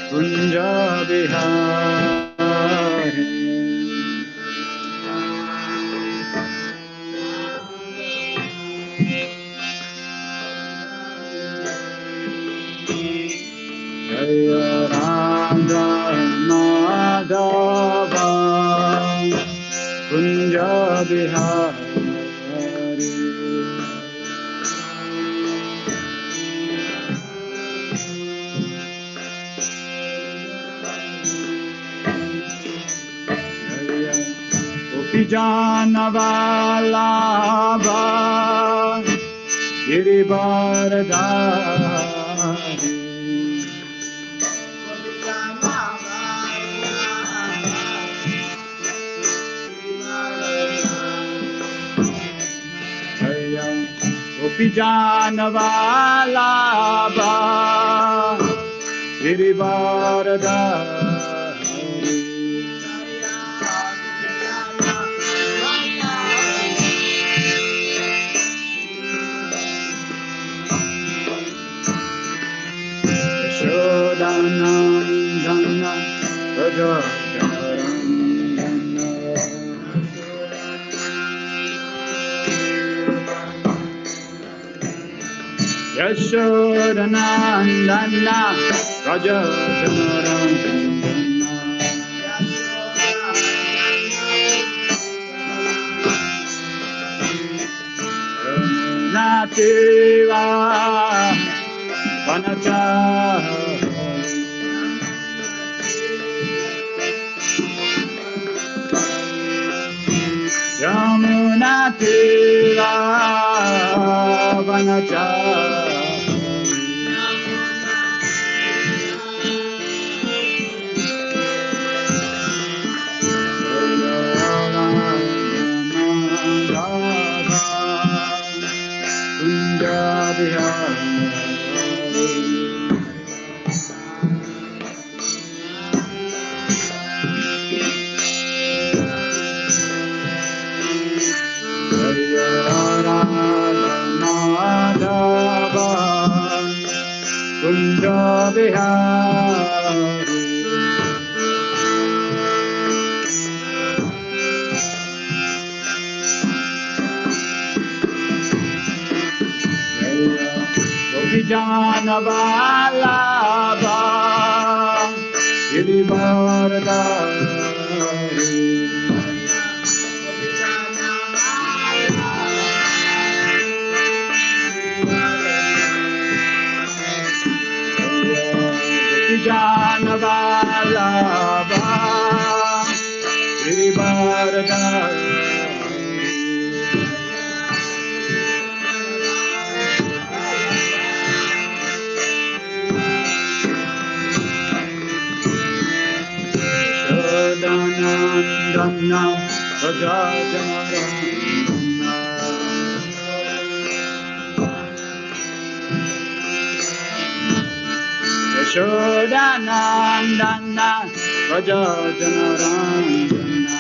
Kunja Bihari. Jaya Radha Madhava Kunja Bihari. Janavalabha Girivardhari. Jaya Gopi Janavalabha Girivardhari. Yashodanandana Rajajanarandana Yashodanandana Rajajanarandana Nativa Vanachari. Yamuna Tira Vanachari. Kunja Bihari. Kunja Bihari. Gopi Janavalabha Girivardhari. Janavalabha Girivardhari. Yashodanandana Rajajanarandana Yashodanandana Rajajanarandana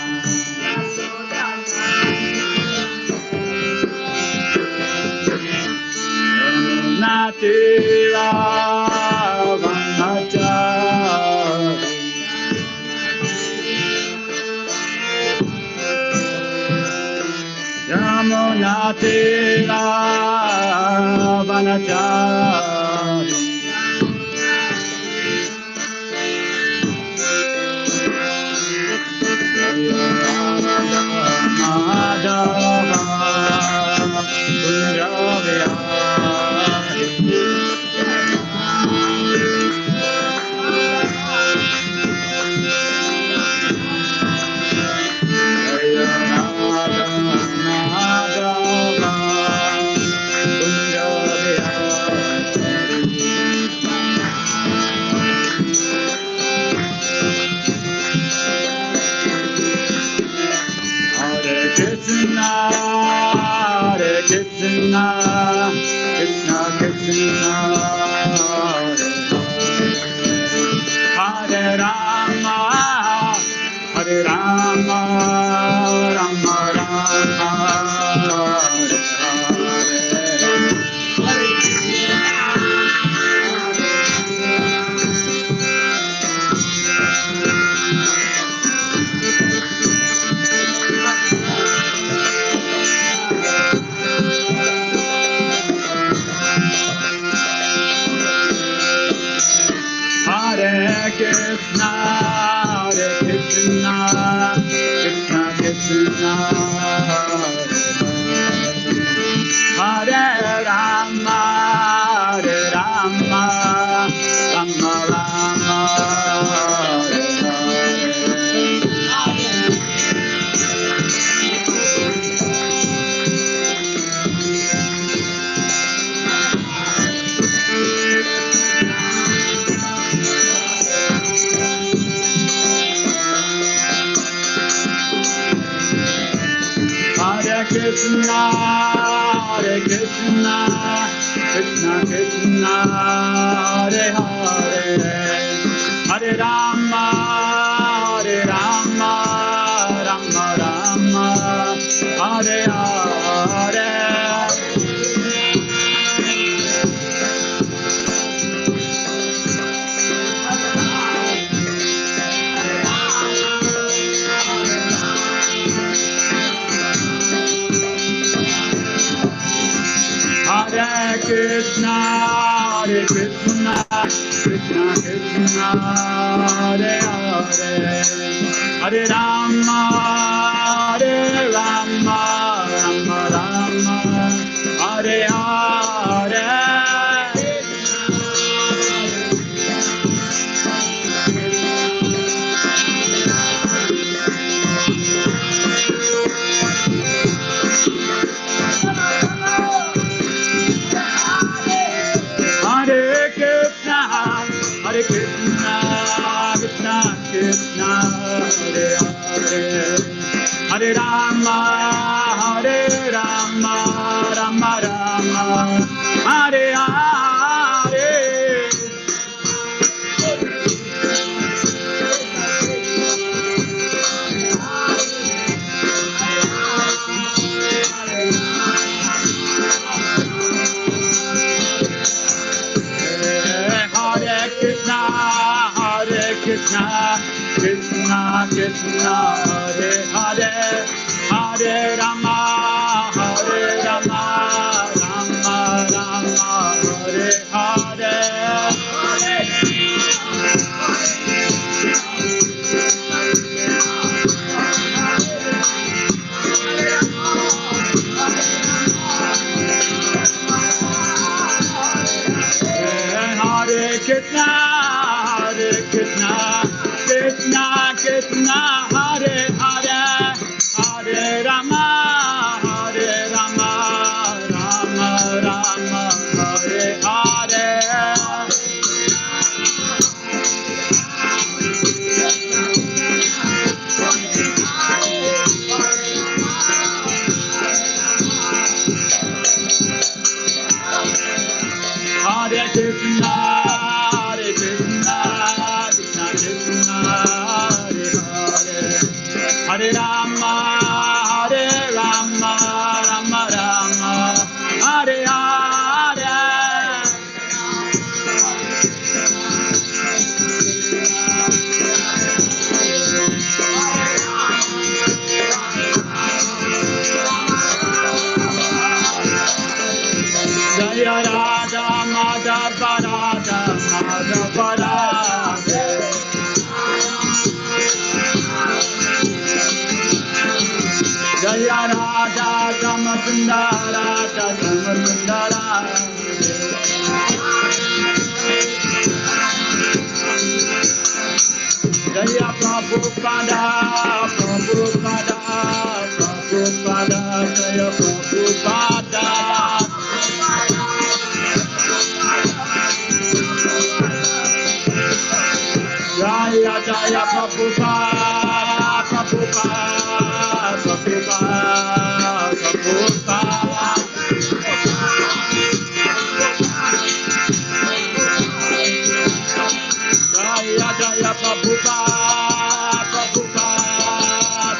Nativa Vanachari. Yamuna Tira Vanachari. Madhava Kunja Bihari. Jaya Radha Madhava Kunja Bihari. Hare Krishna, Hare Krishna, Krishna Krishna, Hare Rama, Hare Rama, Rama Rama, Hare Hare. Krishna, Hare Krishna, Krishna Krishna, Hare Rama, Hare Rama, Rama Rama, Hare Krishna, Hare Krishna, Krishna Krishna, Hare Hare, Hare Rama, Hare Rama, Rama Rama, Hare Hare. Hare Krishna, Hare Krishna, Krishna Krishna, Hare Hare, Hare Rama, Hare Rama, Rama Rama, Hare Hare. Hare Krishna, Krishna Krishna, Hare Hare, Hare Rama, Hare Rama, Rama Rama, Hare Hare. Krishna, Krishna Krishna, Hare Hare, Hare Rama, Hare Rama, Rama Rama, Hare Hare. Hare Krishna, Hare Krishna, Krishna Krishna, Hare Hare, Hare Rama, Hare Rama, Rama Rama, Hare Hare. Hare Krishna, Hare Krishna, Krishna Krishna, Hare Hare, Hare Rama, Hare Rama, Rama Rama, Hare Hare. Jaya Radha Madhava Radha Madhava Radha, Jaya Radha Samasundara Samasundara, Jaya Prabhupada Prabhupada Prabhupada, Jaya Prabhupada. Jaya Jaya Prabhupada, Prabhupada, Prabhupada, Prabhupada. Jaya Jaya Prabhupada, Prabhupada,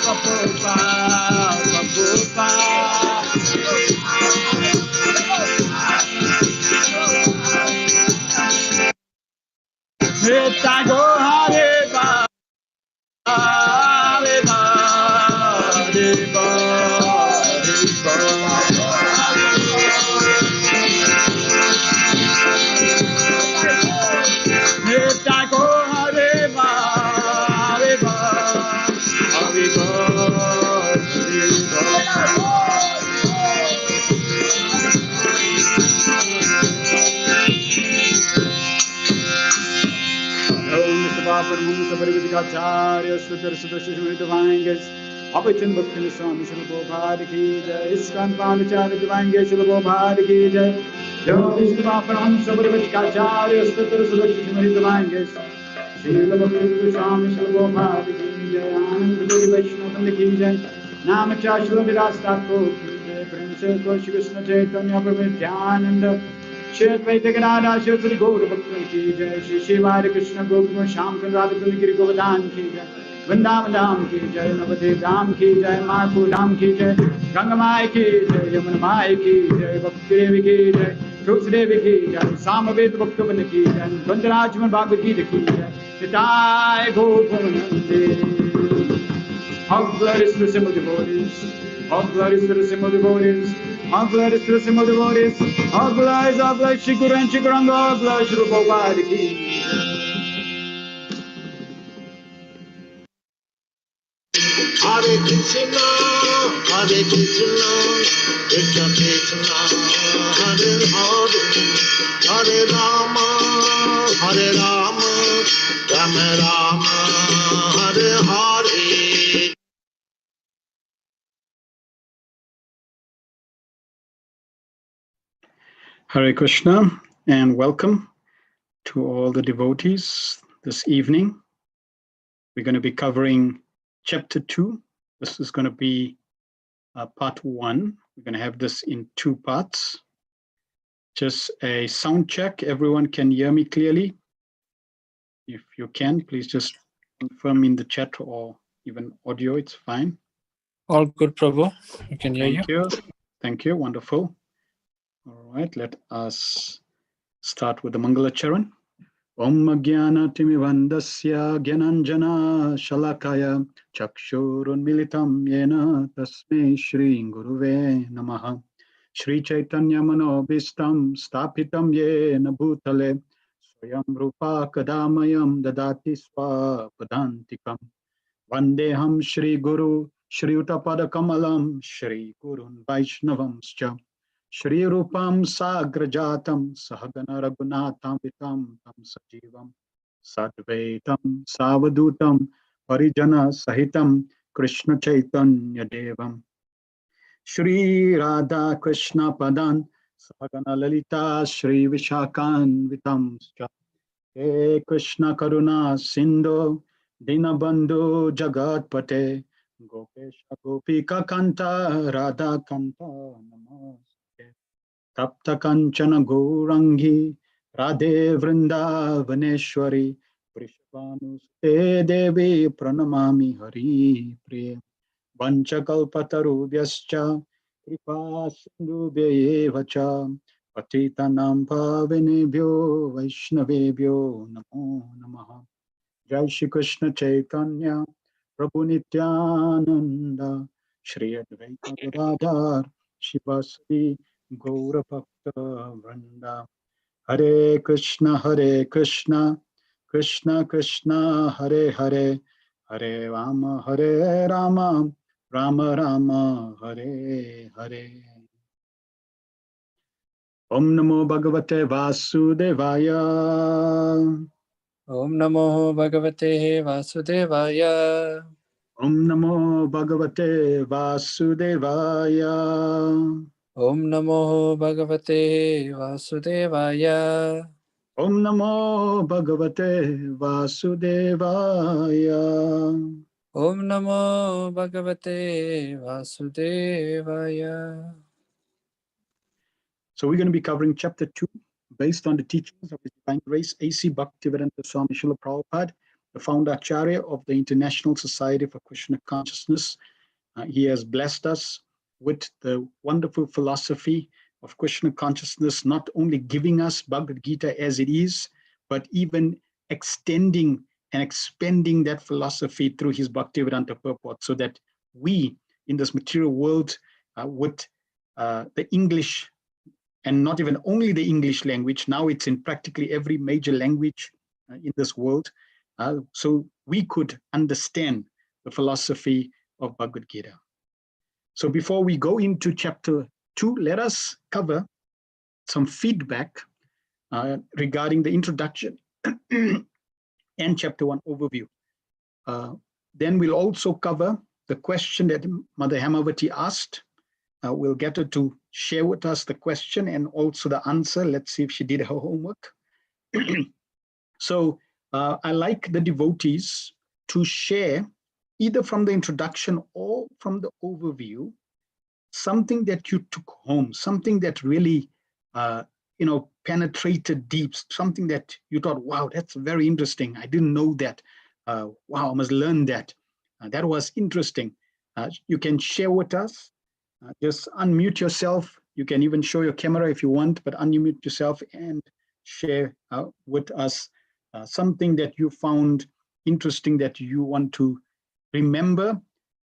Prabhupada, Prabhupada. Nitya Go Hare Baba, Hare Baba, Hare Baba, Hare Baba. Nitya Go Hare Paramahamsa Parivadikacharya Sudhar Sudhashishmari Divangas Abhachan Bhakti Swami Shilabho Bharati Jai Iskan Palachari Divangas Shilabho Bharati Jai Jai Paramahamsa Parivadikacharya Sudhar Sudhashishmari Divangas Shila Bhakti Swami Shilabho Bharati Jai Anand Guru Vaishnava Ki Jai Namacharya Shila Vilas Thakur Ki Jai Prince Krishna Krishna Chaitanya Prabhu Nityananda Shri Advaita Gadadhar Shri Sri Gaura Bhakta Ki Jai Shri Shiva Hare Krishna Gopika Shyam Radha Kunj Giri Govardhan Ki Jai Vrindavan Dham Ki Jai Navadip Dham Ki Jai Mayapur Dham Ki Jai Ganga Mai Ki Jai Yamuna Mai Ki Jai Bhakti Devi Ki Jai Tulsi Devi Ki Jai Samaved Bhakta Vrinda Ki Jai Gandharajman Bhagavad-gita Ki Jai Nitai Gaur Premanande. All glories to the simple devotees. All glories to the simple devotees. All glories to the simple devotees. All glories, Shri Guru and Shri Guranga. All glories, Shri Prabhupada Ki. Hare Krishna, Hare Krishna, Krishna Krishna, Hare Hare, Hare Rama, Hare Rama, Rama Rama, Hare Hare. Hare Krishna and welcome to all the devotees this evening. We're going to be covering chapter 2. This is going to be part 1. We're going to have this in 2 parts. Just a sound check. Everyone can hear me clearly? If you can, please just confirm in the chat or even audio, it's fine. All good, Prabhu. We can hear you. Thank you. Thank you. Wonderful. All right, let us start with the mangala-charana. Om Jnana Timivandasya Gyananjana Shalakaya Chakshurun Militam Yena Tasmai Shri Guruve Namaha Shri Chaitanya Manobhistam Stapitam Yena Bhutale Swayam Rupa Kadamayam Dadati Swa Padantikam Vandeham Shri Guru Shri Utapada Kamalam Shri Gurun Vaishnavamscha Shri Rupam Sagrajatam Sahagana Raghunatham Vitam Tam Sajivam Sadvaitam Savadutam Parijana Sahitam Krishna Chaitanya Devam Shri Radha Krishna Padan Sahagana Lalita Shri Vishakan Vitam He Krishna Karuna Sindhu Dinabandhu Jagat Pate Gopesha Gopika Kanta Radha Kanta Namaste Tapta Kanchana Gourangi Radhe Vrindavaneshwari Vrishabhanuste Devi Pranamami Hari Priya Vanchakalpatarubhyascha Kripa Sindhubhyevacha Patitanam Pavanebhyo Vaishnavebhyo Namo Namaha Jai Shri Krishna Chaitanya Prabhu Nityananda Shri Advaita Gadadhar Shivasri Gaura Bhakta Vrinda Hare Krishna Krishna Krishna Hare Hare Hare Rama Rama Rama Hare Hare. Om Namo Bhagavate Vasudevaya. Om Namo Bhagavate Vasudevaya. Om Namo Bhagavate Vasudevaya. Om Namo Bhagavate Vasudevaya. Om Namo Bhagavate Vasudevaya. Om Namo Bhagavate Vasudevaya. So we're going to be covering chapter 2 based on the teachings of His Divine Grace A.C. Bhaktivedanta Swami Srila Prabhupada, the founder Acharya of the International Society for Krishna Consciousness. He has blessed us with the wonderful philosophy of Krishna consciousness, not only giving us Bhagavad-gita as it is, but even extending and expanding that philosophy through his Bhaktivedanta purport, so that we in this material world with the English, and not even only the English language, now it's in practically every major language in this world, so we could understand the philosophy of Bhagavad-gita. So before we go into chapter 2, let us cover some feedback regarding the introduction and chapter 1 overview. Then we'll also cover the question that Mother Hemavati asked. We'll get her to share with us the question and also the answer. Let's see if she did her homework. So I like the devotees to share, either from the introduction or from the overview, something that you took home, something that really penetrated deep, something that you thought, wow, that's very interesting. I didn't know that. Wow, I must learn that. That was interesting. You can share with us. Just unmute yourself. You can even show your camera if you want, but unmute yourself and share with us something that you found interesting, that you want to remember,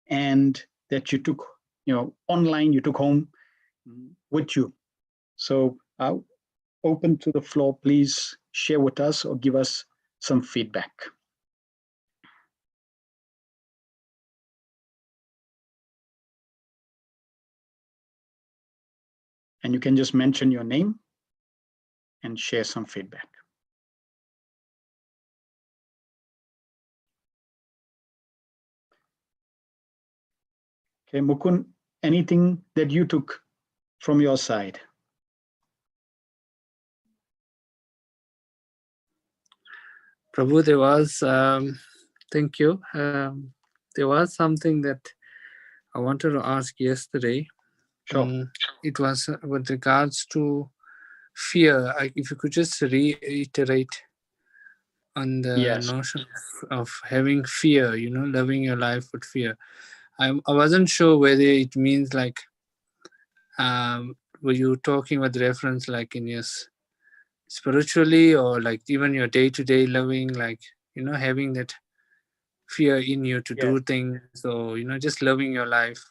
and that you took, online, you took home with you. So open to the floor, please share with us or give us some feedback. And you can just mention your name and share some feedback. Okay, Mukund, anything that you took from your side? Prabhu, there was, thank you. There was something that I wanted to ask yesterday. Sure. It was with regards to fear. If you could just reiterate on the notion of having fear, loving your life with fear. I wasn't sure whether it means like, were you talking with reference like in your spiritually, or like even your day-to-day loving, like, having that fear in you to do things, or, just loving your life.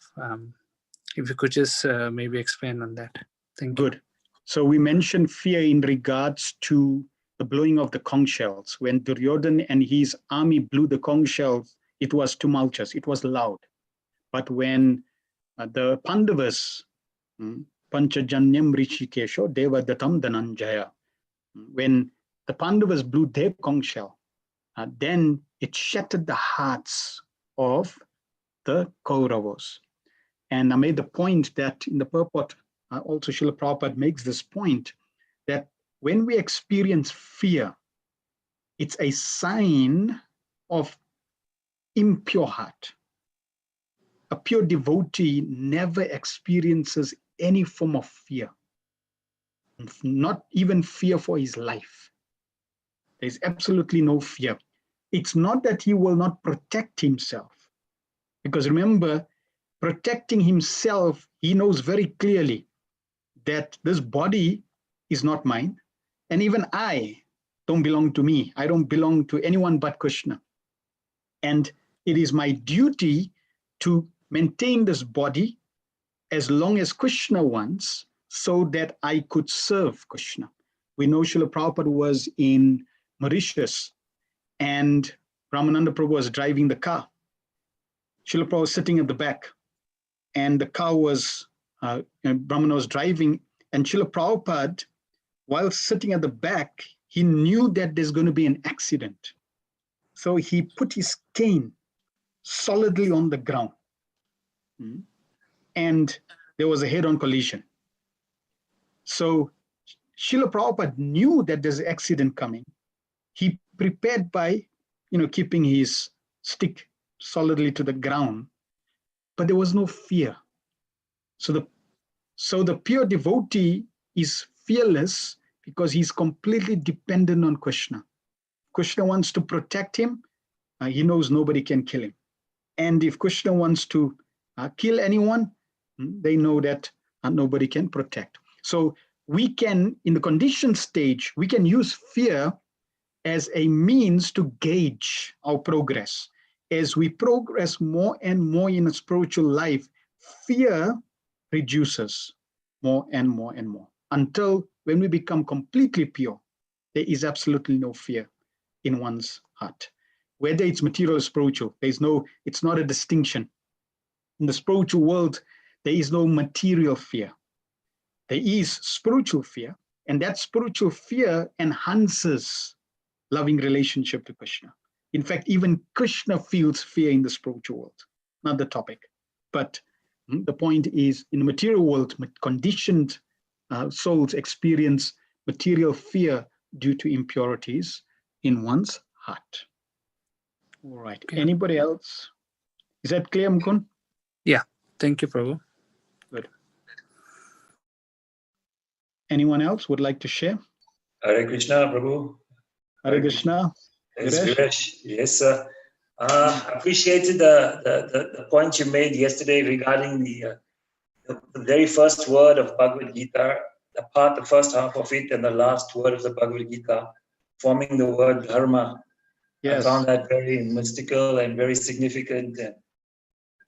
If you could just maybe expand on that. Thank you. Good. So we mentioned fear in regards to the blowing of the conch shells. When Duryodhana and his army blew the conch shells, it was tumultuous, it was loud. But when the Pandavas, Panchajanyam Rishikesho Devadatam Dhananjaya, when the Pandavas blew their conch shell, then it shattered the hearts of the Kauravas. And I made the point that in the purport, also Srila Prabhupada makes this point, that when we experience fear, it's a sign of impure heart. A pure devotee never experiences any form of fear, not even fear for his life. There's absolutely no fear. It's not that he will not protect himself, because remember, protecting himself, he knows very clearly that this body is not mine, and even I don't belong to me. I don't belong to anyone but Krishna. And it is my duty to maintain this body as long as Krishna wants, so that I could serve Krishna. We know Srila Prabhupada was in Mauritius, and Ramananda Prabhu was driving the car. Srila Prabhupada was sitting at the back, and the car was, Brahmana was driving, and Srila Prabhupada, while sitting at the back, he knew that there's going to be an accident. So he put his cane solidly on the ground, and there was a head-on collision. So Srila Prabhupada knew that there's an accident coming. He prepared by, keeping his stick solidly to the ground, but there was no fear. So the pure devotee is fearless because he's completely dependent on Krishna. Krishna wants to protect him. He knows nobody can kill him. And if Krishna wants to kill anyone, they know that nobody can protect. So we can, in the conditioned stage, we can use fear as a means to gauge our progress. As we progress more and more in a spiritual life, fear reduces more and more and more, until when we become completely pure, there is absolutely no fear in one's heart. Whether it's material or spiritual, it's not a distinction. In the spiritual world, there is no material fear. There is spiritual fear, and that spiritual fear enhances loving relationship to Krishna. In fact, even Krishna feels fear in the spiritual world, not the topic. But the point is, in the material world, conditioned souls experience material fear due to impurities in one's heart. All right. Okay. Anybody else? Is that clear, Mukund? Yeah. Thank you, Prabhu. Good. Anyone else would like to share? Hare Krishna, Prabhu. Hare Krishna. It's Giresh? Giresh. Yes, sir. Appreciated the point you made yesterday regarding the very first word of Bhagavad-gita, the first half of it and the last word of the Bhagavad-gita, forming the word dharma. Yes. I found that very mystical and very significant and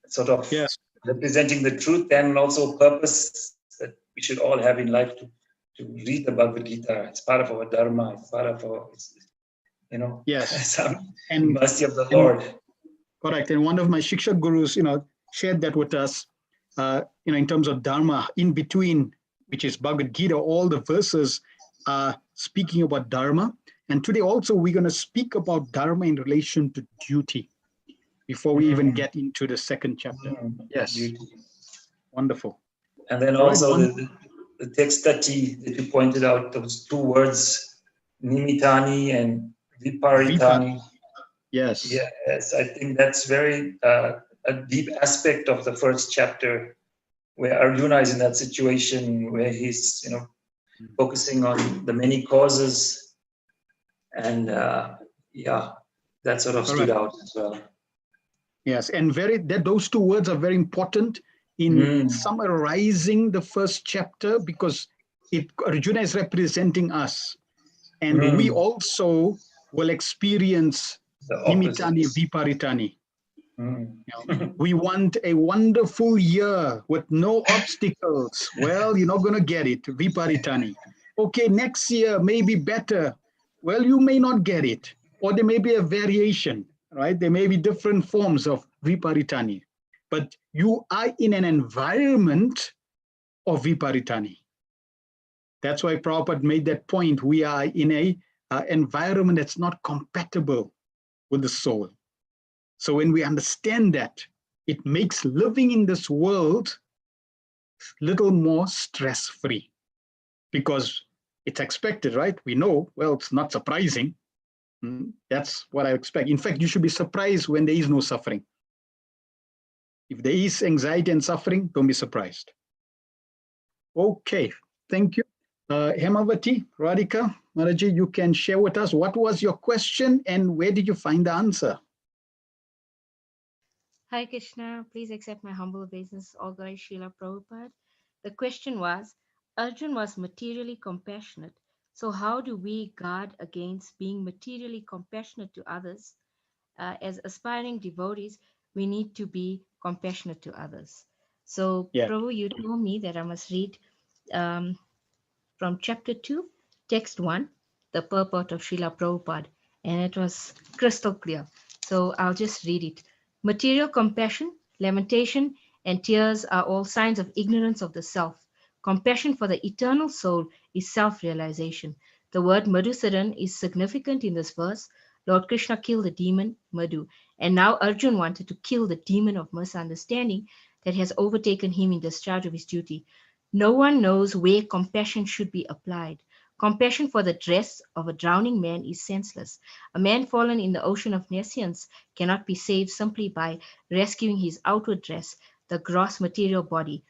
sort of Yes. representing the truth and also purpose that we should all have in life to read the Bhagavad-gita. It's part of our dharma. It's part of our, Yes. some And mercy of the Lord. correct. And one of my Shiksha gurus, shared that with us, in terms of dharma, in between, which is Bhagavad-gita, all the verses are speaking about dharma. And today also we're going to speak about dharma in relation to duty before we even get into the second chapter. Yes. Duty. Wonderful. And then All right, also the text that you pointed out, those two words, nimitani and viparitani. Yes. Yes, I think that's very a deep aspect of the first chapter, where Arjuna is in that situation where he's focusing on the many causes, and that sort of stood out as well. Yes, and those two words are very important in summarizing the first chapter, because Arjuna is representing us, and we also will experience nimitani viparitani. We want a wonderful year with no obstacles. Well, you're not going to get it, viparitani. Okay, next year may be better. Well, you may not get it, or there may be a variation, right? There may be different forms of viparitani, but you are in an environment of viparitani. That's why Prabhupada made that point. We are in a environment that's not compatible with the soul. So when we understand that, it makes living in this world little more stress-free, because it's expected, right? We know, well, it's not surprising. That's what I expect. In fact, you should be surprised when there is no suffering. If there is anxiety and suffering, don't be surprised. Okay, thank you. Hemavati, Radhika, Maraji, you can share with us what was your question and where did you find the answer? Hi Krishna, please accept my humble obeisance, all glory Srila Prabhupada. The question was, Arjuna was materially compassionate, so how do we guard against being materially compassionate to others? As aspiring devotees, we need to be compassionate to others. So Prabhu, you told me that I must read from chapter 2, text 1, the purport of Srila Prabhupada, and it was crystal clear. So I'll just read it. Material compassion, lamentation, and tears are all signs of ignorance of the self. Compassion for the eternal soul is self-realization. The word Madhusudan is significant in this verse. Lord Krishna killed the demon Madhu, and now Arjuna wanted to kill the demon of misunderstanding that has overtaken him in discharge of his duty. No one knows where compassion should be applied. Compassion for the dress of a drowning man is senseless. A man fallen in the ocean of nescience cannot be saved simply by rescuing his outward dress, the gross material body.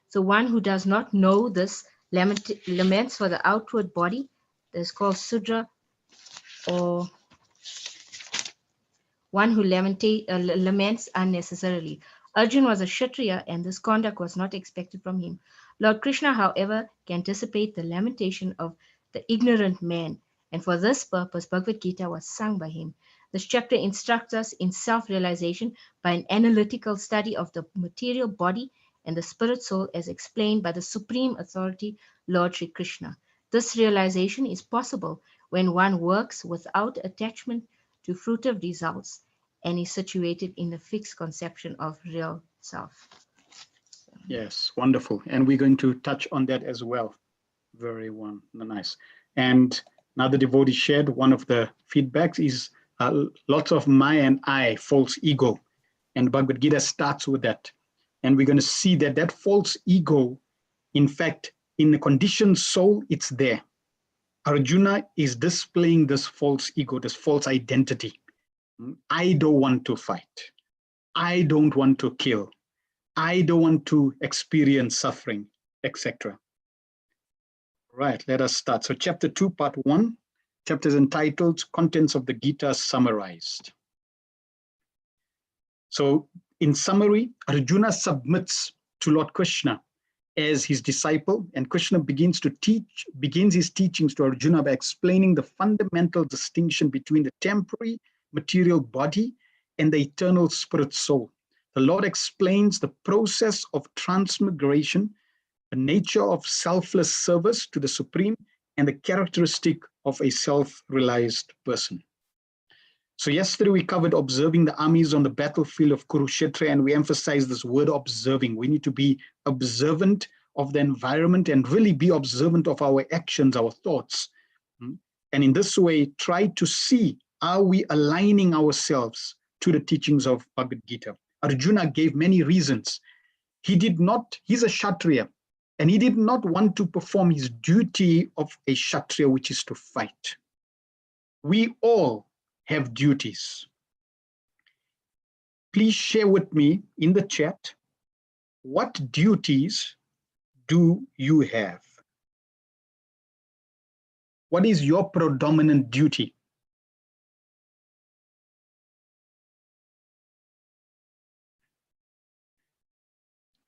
So one who does not know this laments for the outward body. That's called Sudra, or one who laments unnecessarily. Arjuna was a Kshatriya, and this conduct was not expected from him. Lord Krishna, however, can anticipate the lamentation of the ignorant man, and for this purpose, Bhagavad-gita was sung by him. This chapter instructs us in self-realization by an analytical study of the material body and the spirit soul as explained by the supreme authority, Lord Sri Krishna. This realization is possible when one works without attachment to fruitive results and is situated in the fixed conception of real self. Yes, wonderful. And we're going to touch on that as well. Very nice. And Another devotee shared one of the feedbacks is lots of Maya and I, false ego. And Bhagavad-gita starts with that. And we're going to see that that false ego, in fact, in the conditioned soul, it's there. Arjuna is displaying this false ego, this false identity. I don't want to fight. I don't want to kill. I don't want to experience suffering, etc. Right, let us start. So chapter 2, part 1, chapter is entitled Contents of the Gita Summarized. So in summary, Arjuna submits to Lord Krishna as his disciple, and Krishna begins his teachings to Arjuna by explaining the fundamental distinction between the temporary material body and the eternal spirit soul. The Lord explains the process of transmigration, the nature of selfless service to the Supreme, and the characteristic of a self-realized person. So yesterday we covered observing the armies on the battlefield of Kurukshetra, and we emphasized this word observing. We need to be observant of the environment and really be observant of our actions, our thoughts. And in this way, try to see, are we aligning ourselves to the teachings of Bhagavad-gita? Arjuna gave many reasons. He's a Kshatriya, and he did not want to perform his duty of a Kshatriya, which is to fight. We all have duties. Please share with me in the chat, what duties do you have? What is your predominant duty?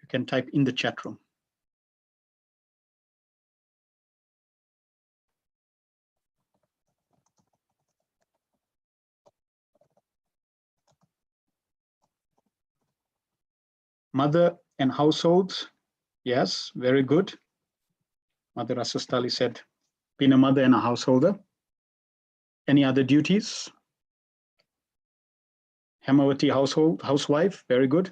You can type in the chat room. Mother and households, yes, very good. Mother Rasastali said, being a mother and a householder. Any other duties? Hemavati housewife, very good.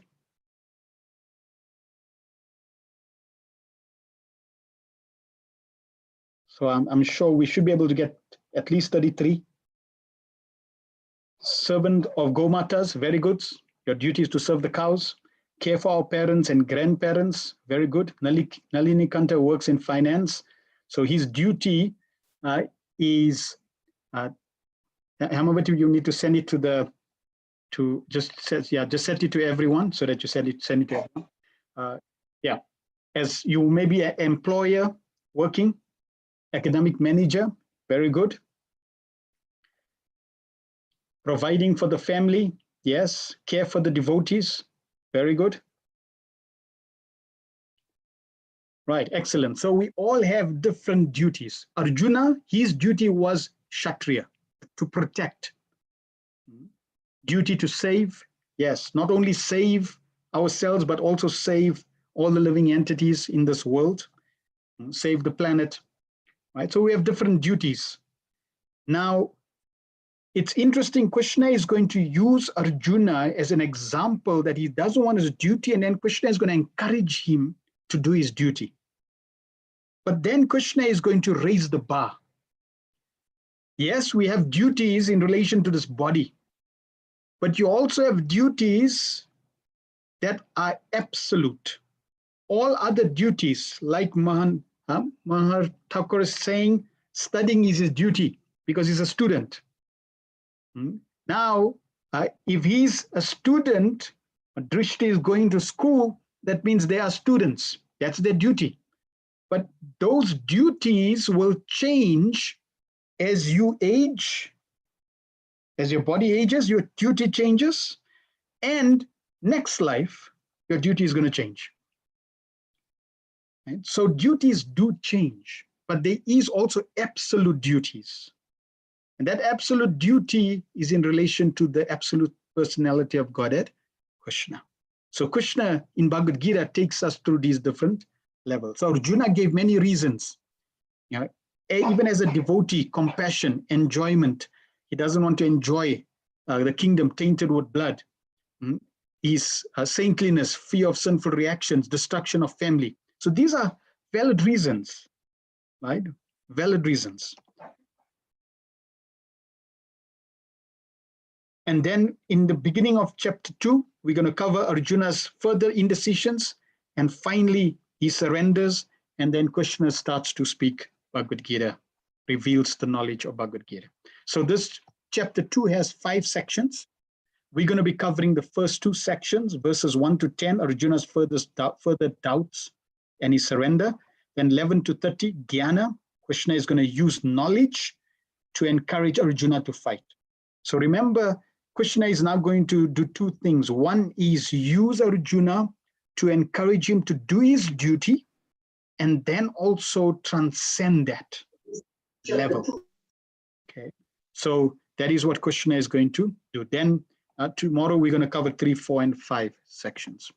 So I'm sure we should be able to get at least 33. Servant of Gomatas, very good. Your duty is to serve the cows. Care for our parents and grandparents, very good. Nalini Kanta works in finance. So his duty is, Hamavati, you need to send it just send it to everyone so that you send it to everyone. As you may be an employer working, academic manager, very good. Providing for the family, yes. Care for the devotees, very good. Right, excellent. So we all have different duties. Arjuna, his duty was Kshatriya, to protect. Duty to save, yes, not only save ourselves, but also save all the living entities in this world, save the planet, right? So we have different duties. Now, it's interesting, Krishna is going to use Arjuna as an example that he doesn't want his duty, and then Krishna is going to encourage him to do his duty. But then Krishna is going to raise the bar. Yes, we have duties in relation to this body, but you also have duties that are absolute. All other duties, like Mahar Thakur is saying, studying is his duty because he's a student. Now, if he's a student, Drishti is going to school, that means they are students. That's their duty. But those duties will change as you age, as your body ages, your duty changes, and next life, your duty is going to change. Right? So duties do change, but there is also absolute duties. And that absolute duty is in relation to the absolute personality of Godhead, Krishna. So Krishna in Bhagavad-gita takes us through these different levels. So Arjuna gave many reasons. Even as a devotee, compassion, enjoyment. He doesn't want to enjoy the kingdom tainted with blood. His saintliness, fear of sinful reactions, destruction of family. So these are valid reasons, right? Valid reasons. And then in the beginning of chapter 2, we're going to cover Arjuna's further indecisions. And finally, he surrenders. And then Krishna starts to speak Bhagavad-gita, reveals the knowledge of Bhagavad-gita. So this chapter 2 has 5 sections. We're going to be covering the first 2 sections, verses 1 to 10, Arjuna's further doubts and his surrender. Then 11 to 30, Jnana. Krishna is going to use knowledge to encourage Arjuna to fight. So remember, Krishna is now going to do 2 things. One is use Arjuna to encourage him to do his duty, and then also transcend that level. Okay, so that is what Krishna is going to do. Then tomorrow we're going to cover 3, 4, and 5 sections.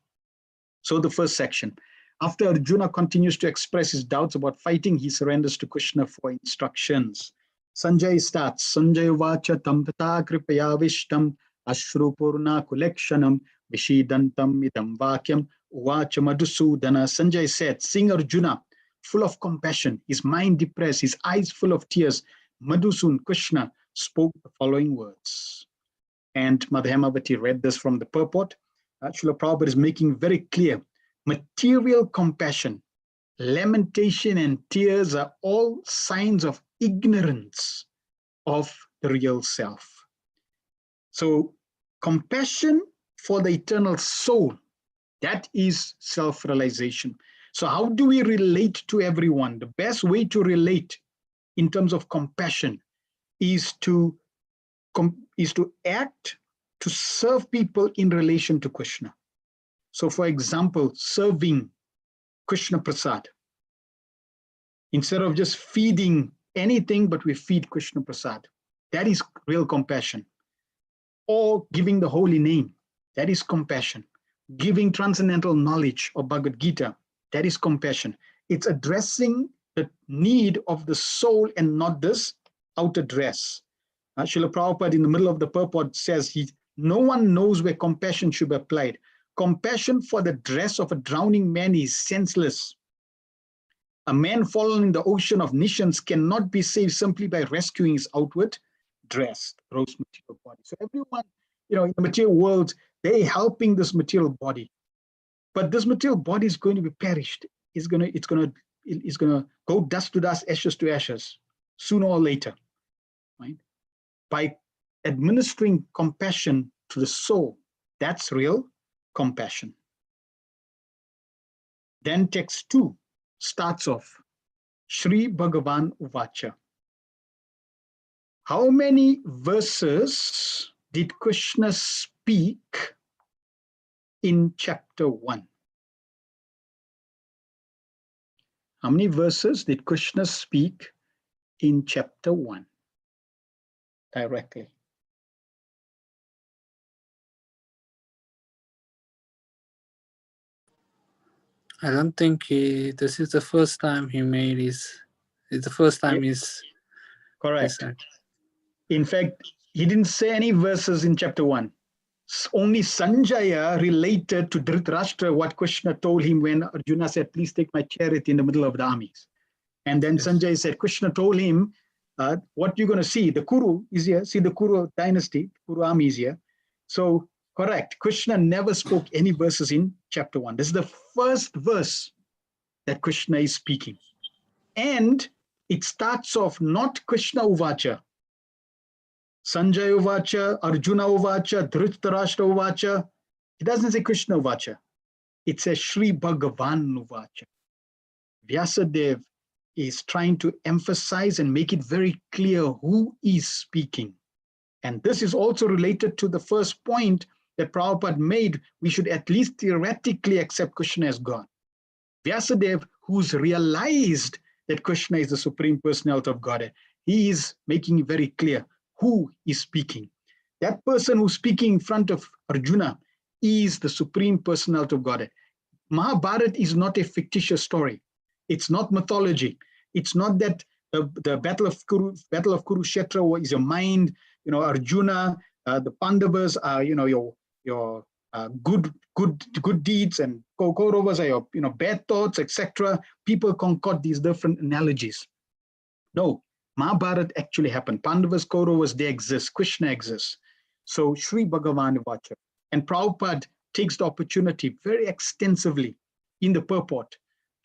So the first section, after Arjuna continues to express his doubts about fighting, he surrenders to Krishna for instructions. Sanjay starts, Sanjay vacha tam tata kripaya vishtam ashru purna kulekshanam vishidantam idam vakyam uvacha madhusudana. Sanjay said, seeing Arjuna full of compassion, his mind depressed, his eyes full of tears, Madhusun, Krishna, spoke the following words. And Madhyamavati read this from the purport. Srila Prabhupada is making very clear, material compassion, lamentation, and tears are all signs of ignorance of the real self. So compassion for the eternal soul, that is self-realization. So how do we relate to everyone? The best way to relate in terms of compassion is to act to serve people in relation to Krishna. So for example, serving Krishna Prasad. Instead of just feeding anything, but we feed Krishna Prasad. That is real compassion. Or giving the holy name. That is compassion. Giving transcendental knowledge of Bhagavad-gita. That is compassion. It's addressing the need of the soul and not this outer dress. Srila Prabhupada in the middle of the purport says, no one knows where compassion should be applied. Compassion for the dress of a drowning man is senseless. A man fallen in the ocean of nitions cannot be saved simply by rescuing his outward dress, gross material body. So everyone, in the material world, they're helping this material body. But this material body is going to be perished. It's going to go dust to dust, ashes to ashes, sooner or later. Right? By administering compassion to the soul, that's real compassion. Then text 2 starts off, Shri Bhagavan Uvacha. How many verses did Krishna speak in chapter 1? How many verses did Krishna speak in chapter 1? Directly. I don't think this is the first time he made it's the first time he's correct. In fact, he didn't say any verses in chapter 1. Only Sanjaya related to Dhritarashtra what Krishna told him when Arjuna said, please take my chariot in the middle of the armies. And then Sanjaya said, Krishna told him, what you're going to see, the Kuru is here. See the Kuru dynasty, Kuru army is here. So correct, Krishna never spoke any verses in chapter 1. This is the first verse that Krishna is speaking. And it starts off not Krishna Uvacha. Sanjay Uvacha, Arjuna Uvacha, Dhritarashtra Uvacha. It doesn't say Krishna Uvacha. It says Shri Bhagavan Uvacha. Vyasadeva is trying to emphasize and make it very clear who is speaking. And this is also related to the first point that Prabhupada made. We should at least theoretically accept Krishna as God. Vyasadeva, who's realized that Krishna is the Supreme Personality of Godhead, he is making it very clear who is speaking. That person who's speaking in front of Arjuna is the Supreme Personality of Godhead. Mahabharata is not a fictitious story. It's not mythology. It's not that the battle of Kurukshetra is your mind. Arjuna, the Pandavas are your good deeds, and Kauravas are your bad thoughts, etc. People concoct these different analogies. No, Mahabharata actually happened. Pandavas, Kauravas, they exist. Krishna exists. So Sri Bhagavan Vacha. And Prabhupada takes the opportunity very extensively in the purport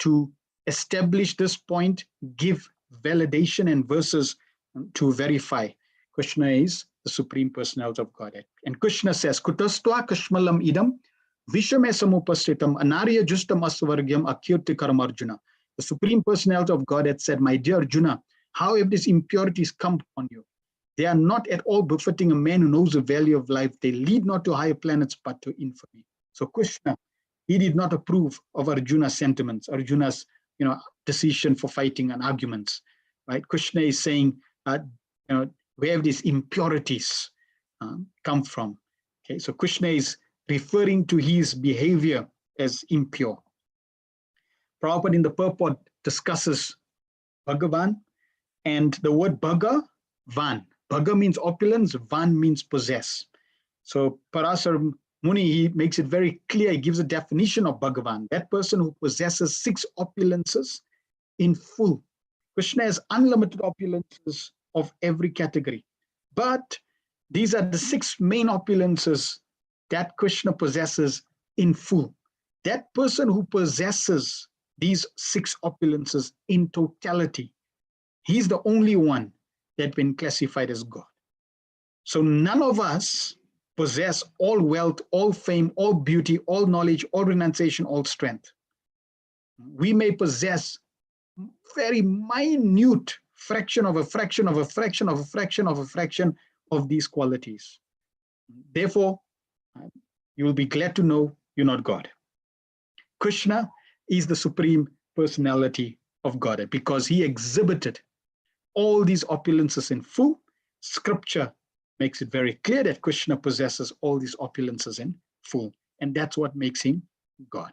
to establish this point, give validation and verses to verify Krishna is the Supreme Personality of Godhead. And Krishna says, Kutastva Kashmalam idam Vishame samupastitam anarya justam asvargyam akyurtikaram Arjuna. The Supreme Personality of Godhead said, my dear Arjuna, how have these impurities come upon you? They are not at all befitting a man who knows the value of life. They lead not to higher planets, but to infamy. So Krishna, he did not approve of Arjuna's sentiments, Arjuna's decision for fighting and arguments. Right? Krishna is saying, where have these impurities come from? Okay, so Krishna is referring to his behavior as impure. Prabhupada in the purport discusses Bhagavan, and the word Bhagavan. Bhaga means opulence, Van means possess. So Parasar Muni, he makes it very clear, he gives a definition of Bhagavan, that person who possesses 6 opulences in full. Krishna has unlimited opulences of every category. But these are the 6 main opulences that Krishna possesses in full. That person who possesses these 6 opulences in totality, he's the only one that been classified as God. So none of us possess all wealth, all fame, all beauty, all knowledge, all renunciation, all strength. We may possess very minute fraction of a fraction of a fraction of a fraction of a fraction of these qualities. Therefore, you will be glad to know you're not God. Krishna is the Supreme Personality of Godhead because he exhibited all these opulences in full. Scripture makes it very clear that Krishna possesses all these opulences in full, and that's what makes him God.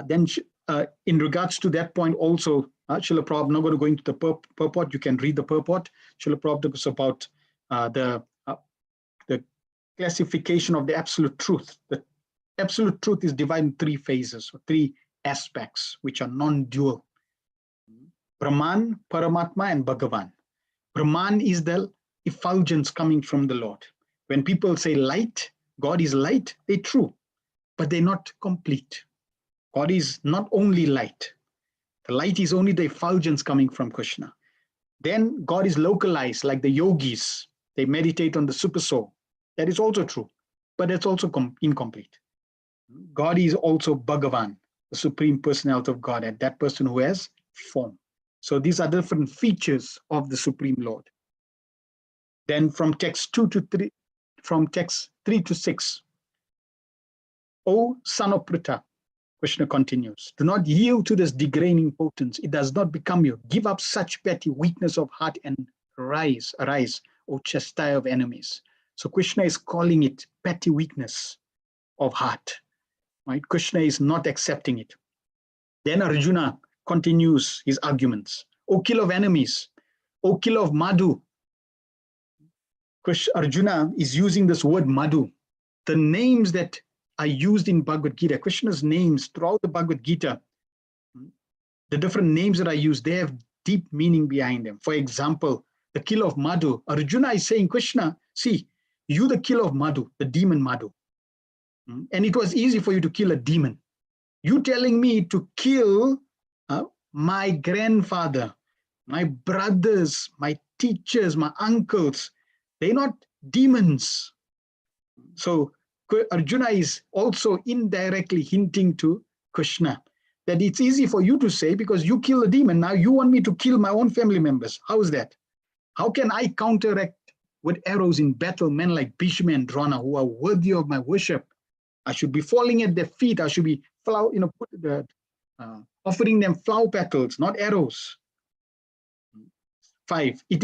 Then in regards to that point also, Srila Prabhupada, I'm not going to go into the purport, you can read the purport. Srila Prabhupada was about the classification of the absolute truth. The absolute truth is divided in 3 phases, or 3 aspects, which are non-dual. Brahman, Paramatma, and Bhagavan. Brahman is the effulgence coming from the Lord. When people say light, God is light, they're true, but they're not complete. God is not only light. The light is only the effulgence coming from Krishna. Then God is localized, like the yogis. They meditate on the super soul. That is also true, but it's also incomplete. God is also Bhagavan, the Supreme Personality of God, and that person who has form. So these are different features of the Supreme Lord. Then from text 2 to 3, from text 3 to 6, O son of Pritha, Krishna continues, do not yield to this degrading potence. It does not become you. Give up such petty weakness of heart and arise, O chastise of enemies. So Krishna is calling it petty weakness of heart. Right? Krishna is not accepting it. Then Arjuna continues his arguments. O killer of enemies, O killer of Madhu. Arjuna is using this word Madhu. The names that are used in Bhagavad-gita, Krishna's names throughout the Bhagavad-gita, the different names that are used, they have deep meaning behind them. For example, the killer of Madhu. Arjuna is saying, Krishna, see, you the killer of Madhu, the demon Madhu. And it was easy for you to kill a demon. You telling me to kill my grandfather, my brothers, my teachers, my uncles, they're not demons. So Arjuna is also indirectly hinting to Krishna that it's easy for you to say because you kill a demon. Now you want me to kill my own family members. How is that? How can I counteract with arrows in battle men like Bhishma and Drona who are worthy of my worship? I should be falling at their feet. I should be offering them flower petals, not arrows. 5, it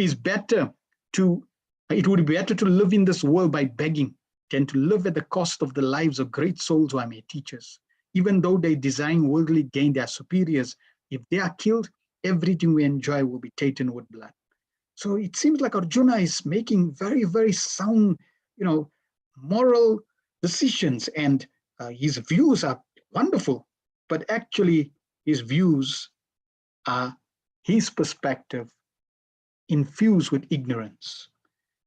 would be better to live in this world by begging than to live at the cost of the lives of great souls who are my teachers. Even though they design worldly gain, they are superiors. If they are killed, everything we enjoy will be tainted with blood. So it seems like Arjuna is making very, very sound, moral decisions, and his views are wonderful, but actually his views are his perspective infused with ignorance.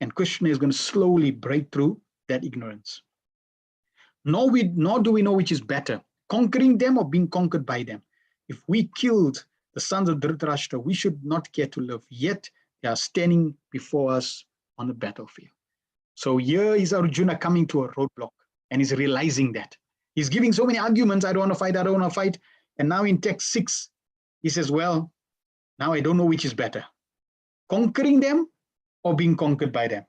And Krishna is going to slowly break through that ignorance. Nor do we know which is better, conquering them or being conquered by them. If we killed the sons of Dhritarashtra, we should not care to live. Yet they are standing before us on the battlefield. So here is Arjuna coming to a roadblock, and he's realizing that. He's giving so many arguments, I don't want to fight, I don't want to fight. And now in text 6, he says, well, now I don't know which is better, conquering them or being conquered by them.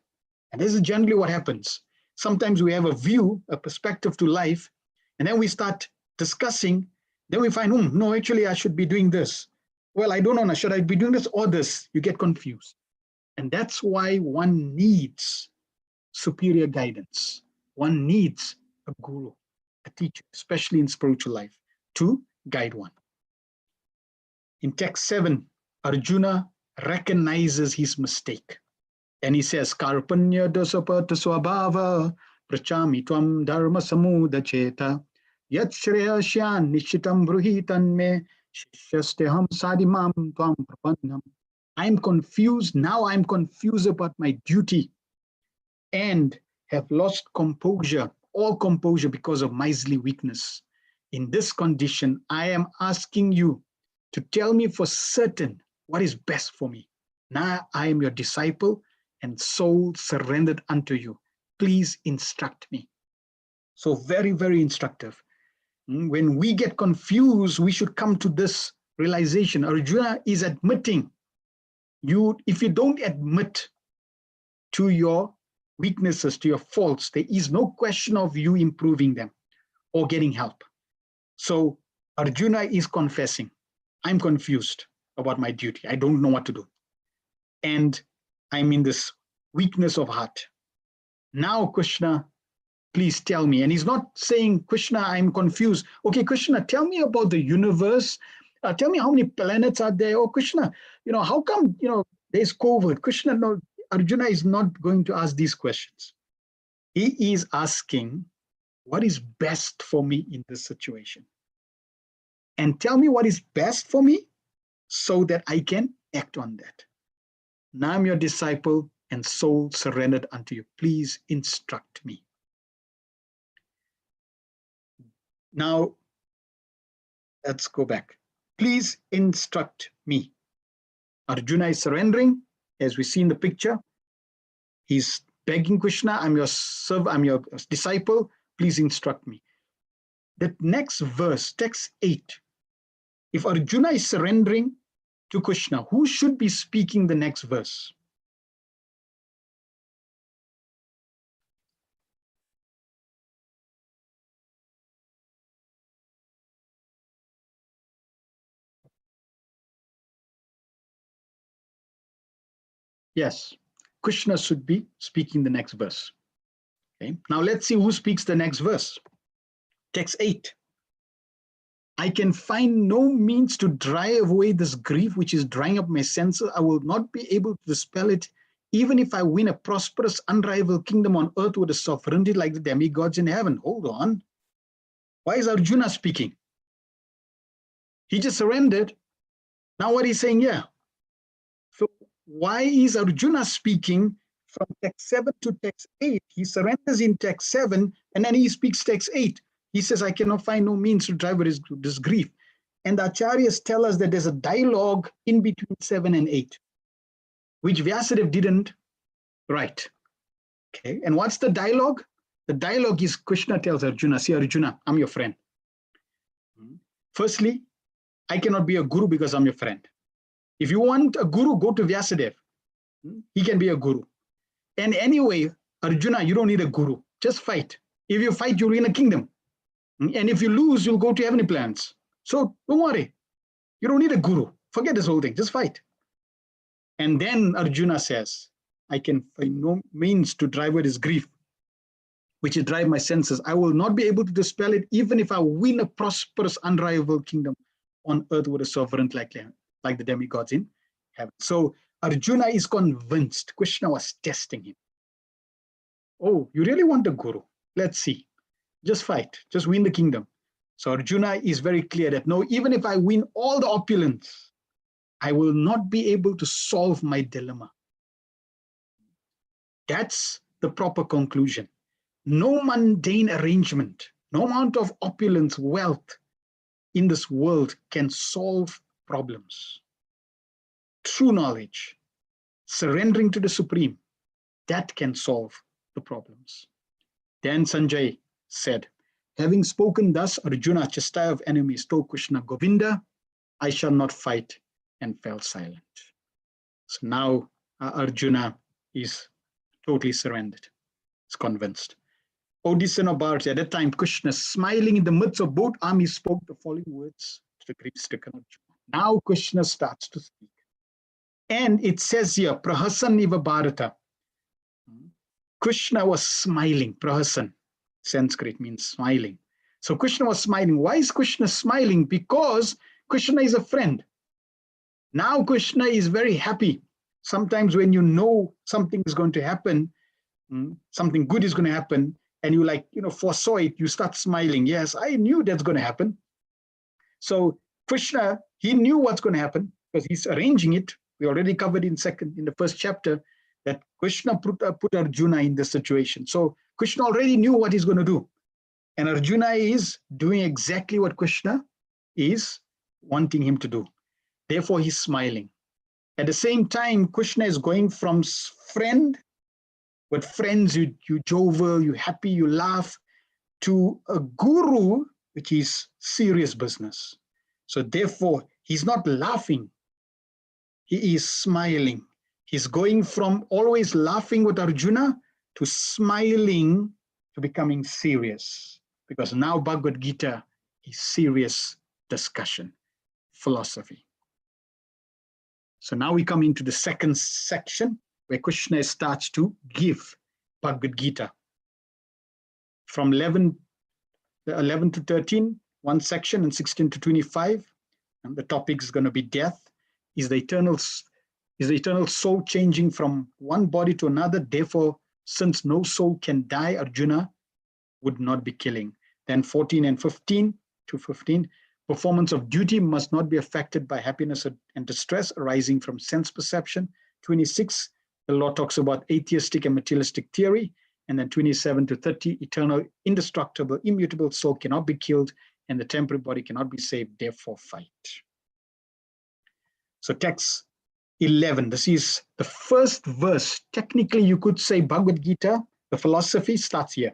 And this is generally what happens. Sometimes we have a view, a perspective to life, and then we start discussing, then we find, no, actually I should be doing this. Well, I don't know, should I be doing this or this? You get confused. And that's why one needs superior guidance. One needs a guru, a teacher, especially in spiritual life, to guide one. In text 7, Arjuna recognizes his mistake. And he says, Karpanya dasapata swabhava prachami tvam dharma samuda cheta yat shreyasyan nishitam bruhitan me shishyasteham sadimam tvam prapannam. I'm confused. Now I'm confused about my duty and have lost composure, all composure because of miserly weakness. In this condition, I am asking you to tell me for certain what is best for me. Now I am your disciple and soul surrendered unto you. Please instruct me. So very, very instructive. When we get confused, we should come to this realization. Arjuna is admitting, if you don't admit to your weaknesses, to your faults, there is no question of you improving them or getting help. So Arjuna is confessing, I'm confused about my duty. I don't know what to do. And I'm in this weakness of heart. Now, Krishna, please tell me. And he's not saying, Krishna, I'm confused. Okay, Krishna, tell me about the universe. Tell me how many planets are there. Oh, Krishna, how come, there's COVID? Krishna, no, Arjuna is not going to ask these questions. He is asking, what is best for me in this situation? And tell me what is best for me so that I can act on that. Now I'm your disciple and soul surrendered unto you. Please instruct me. Now, let's go back. Please instruct me. Arjuna is surrendering, as we see in the picture. He's begging Krishna, I'm your servant, I'm your disciple. Please instruct me. The next verse, text 8. If Arjuna is surrendering to Krishna, who should be speaking the next verse? Yes, Krishna should be speaking the next verse. Okay. Now let's see who speaks the next verse. Text 8. I can find no means to drive away this grief which is drying up my senses. I will not be able to dispel it, even if I win a prosperous, unrivaled kingdom on earth with a sovereignty like the demigods in heaven. Hold on. Why is Arjuna speaking? He just surrendered. Now what he's saying here. So why is Arjuna speaking from text 7 to text 8? He surrenders in text 7 and then he speaks text 8. He says, I cannot find no means to drive away this grief. And the Acharyas tell us that there's a dialogue in between 7 and 8, which Vyasadeva didn't write. Okay, and what's the dialogue? The dialogue is Krishna tells Arjuna, see Arjuna, I'm your friend. Firstly, I cannot be a guru because I'm your friend. If you want a guru, go to Vyasadeva. He can be a guru. And anyway, Arjuna, you don't need a guru. Just fight. If you fight, you'll win a kingdom. And if you lose, you'll go to heavenly planets. So don't worry. You don't need a guru. Forget this whole thing. Just fight. And then Arjuna says, I can find no means to drive away this grief, which is drive my senses. I will not be able to dispel it, even if I win a prosperous, unrivaled kingdom on earth with a sovereign like the demigods in heaven. So Arjuna is convinced. Krishna was testing him. Oh, you really want a guru? Let's see. Just fight. Just win the kingdom. So Arjuna is very clear that no, even if I win all the opulence, I will not be able to solve my dilemma. That's the proper conclusion. No mundane arrangement, no amount of opulence, wealth in this world can solve problems. True knowledge, surrendering to the Supreme, that can solve the problems. Then Sanjay said, having spoken thus, Arjuna, chastise of enemies, told Krishna, Govinda, I shall not fight, and fell silent. So now Arjuna is totally surrendered. He's convinced. O descendant of Bharati, at that time, Krishna, smiling in the midst of both armies, spoke the following words to the grief-stricken Arjuna. Now Krishna starts to speak. And it says here, Prahasan iva Bharata. Krishna was smiling. Prahasan, Sanskrit means smiling. So Krishna was smiling. Why is Krishna smiling? Because Krishna is a friend. Now Krishna is very happy. Sometimes when you know something is going to happen, something good is going to happen, and you foresaw it, you start smiling. Yes, I knew that's going to happen. So Krishna, he knew what's going to happen because he's arranging it. We already covered in the first chapter that Krishna put Arjuna in this situation. So Krishna already knew what he's going to do. And Arjuna is doing exactly what Krishna is wanting him to do. Therefore, he's smiling. At the same time, Krishna is going from friend, with friends, you jovial, you happy, you laugh, to a guru, which is serious business. So therefore, he's not laughing. He is smiling. He's going from always laughing with Arjuna to smiling to becoming serious. Because now Bhagavad-gita is serious discussion, philosophy. So now we come into the second section where Krishna starts to give Bhagavad-gita. From 11 to 13, one section, and 16 to 25. And the topic is going to be death. Is the eternal soul changing from one body to another? Therefore, since no soul can die, Arjuna would not be killing. Then 14 and 15 to 15. Performance of duty must not be affected by happiness and distress arising from sense perception. 26, the Lord talks about atheistic and materialistic theory. And then 27 to 30, eternal, indestructible, immutable soul cannot be killed, and the temporary body cannot be saved, therefore fight. So text 11, this is the first verse. Technically, you could say Bhagavad-gita, the philosophy starts here.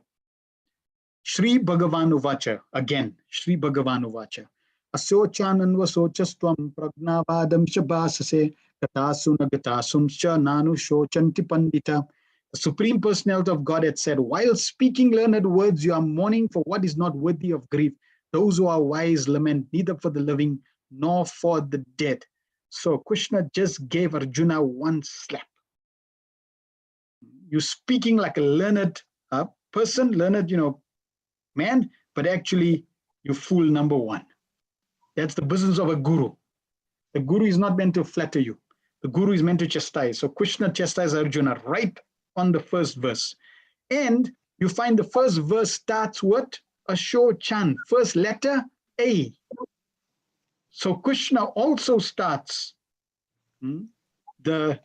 Shri Bhagavan Uvacha, again, Shri Bhagavan Uvacha. Asochananva sochastvam pragnavadam shabhasase katasuna gatasumscha nanu shochanti pandita. The Supreme Personality of God had said, while speaking learned words, you are mourning for what is not worthy of grief. Those who are wise lament neither for the living nor for the dead. So Krishna just gave Arjuna one slap. You're speaking like a learned person, learned, man, but actually you fool number one. That's the business of a guru. The guru is not meant to flatter you. The guru is meant to chastise. So Krishna chastises Arjuna right on the first verse. And you find the first verse starts with a Asho-chan, first letter A. So Krishna also starts the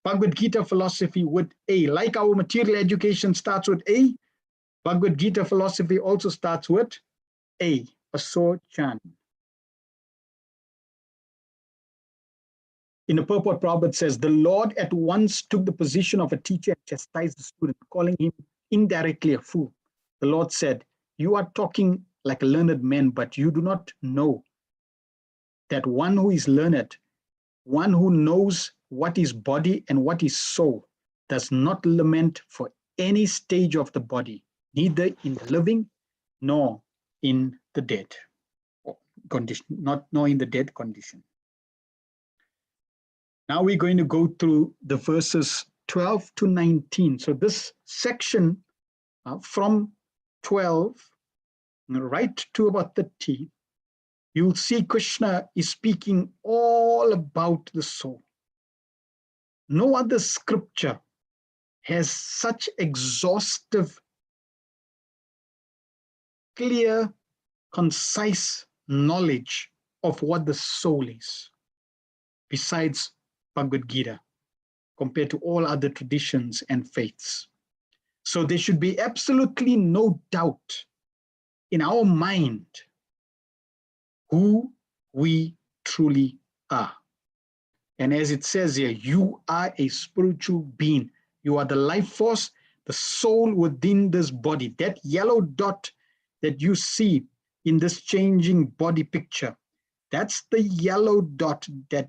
Bhagavad-gita philosophy with A. Like our material education starts with A, Bhagavad-gita philosophy also starts with A, Asho-chan. In the purport, Prabhupada says, the Lord at once took the position of a teacher and chastised the student, calling him indirectly a fool. The Lord said, you are talking like a learned man, but you do not know that one who is learned, one who knows what is body and what is soul, does not lament for any stage of the body, neither in the living nor in the dead condition, nor in the dead condition. Now we're going to go through the verses 12 to 19. So this section from 12 right to about 30, you'll see Krishna is speaking all about the soul. No other scripture has such exhaustive, clear, concise knowledge of what the soul is, besides Bhagavad-gita. compared to all other traditions and faiths. So there should be absolutely no doubt in our mind who we truly are. And as it says here, you are a spiritual being. You are the life force, the soul within this body. That yellow dot that you see in this changing body picture, that's the yellow dot that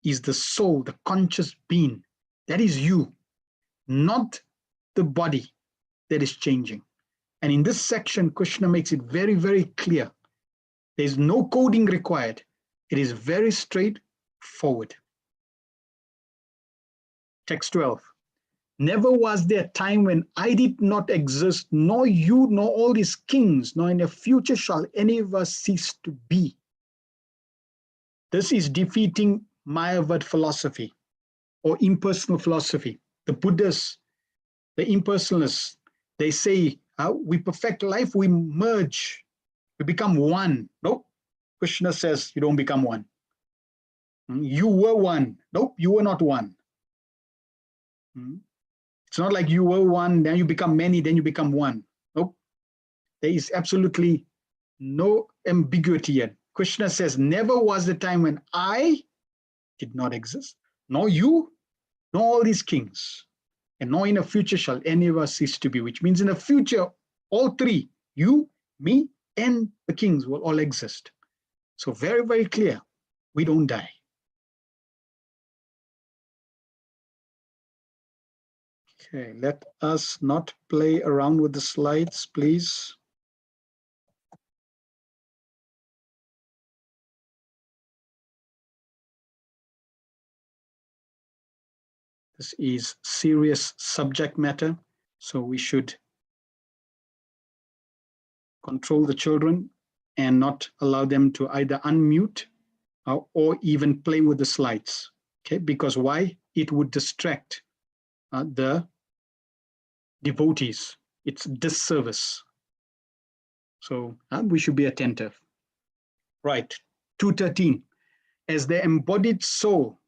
is the soul, the conscious being. That is you, not the body that is changing. And in this section, Krishna makes it very, very clear. There's no coding required. It is very straightforward. Text 12. Never was there a time when I did not exist, nor you, nor all these kings, nor in the future shall any of us cease to be. This is defeating Mayavad philosophy or impersonal philosophy. The Buddhists, the impersonalists, they say we perfect life, we merge, we become one. Nope. Krishna says you don't become one. You were one. Nope, you were not one. It's not like you were one, then you become many, then you become one. Nope. There is absolutely no ambiguity yet. Krishna says, never was the time when I did not exist, nor you, nor all these kings, and nor in the future shall any of us cease to be, which means in the future, all three, you, me, and the kings will all exist. So very, very clear, we don't die. Okay, let us not play around with the slides, please. This is serious subject matter, so we should control the children and not allow them to either unmute or even play with the slides. Okay, because why? It would distract the devotees. It's disservice. So we should be attentive. Right, 213. As the embodied soul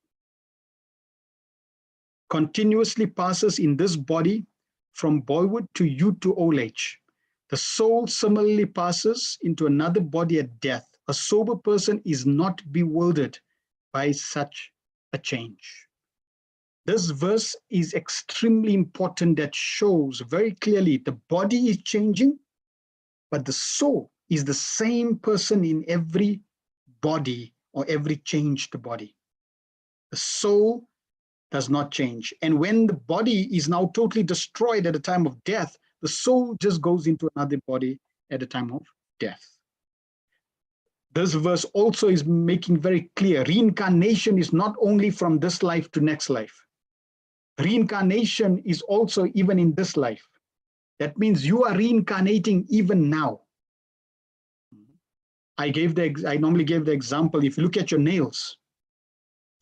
continuously passes in this body from boyhood to youth to old age, the soul similarly passes into another body at death. A sober person is not bewildered by such a change. This verse is extremely important, that shows very clearly the body is changing, but the soul is the same person in every body or every changed body. The soul does not change. And when the body is now totally destroyed at the time of death, the soul just goes into another body at the time of death. This verse also is making very clear, reincarnation is not only from this life to next life. Reincarnation is also even in this life. That means you are reincarnating even now. I normally give the example, if you look at your nails,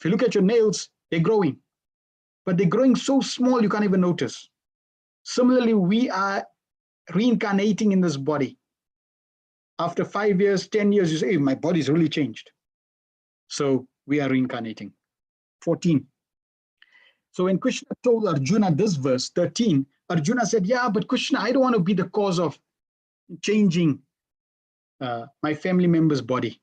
they're growing, but they're growing so small you can't even notice. Similarly, we are reincarnating in this body. After 5 years, 10 years, you say, hey, my body's really changed. So we are reincarnating. 14. So when Krishna told Arjuna this verse, 13, Arjuna said, yeah, but Krishna, I don't want to be the cause of changing my family member's body.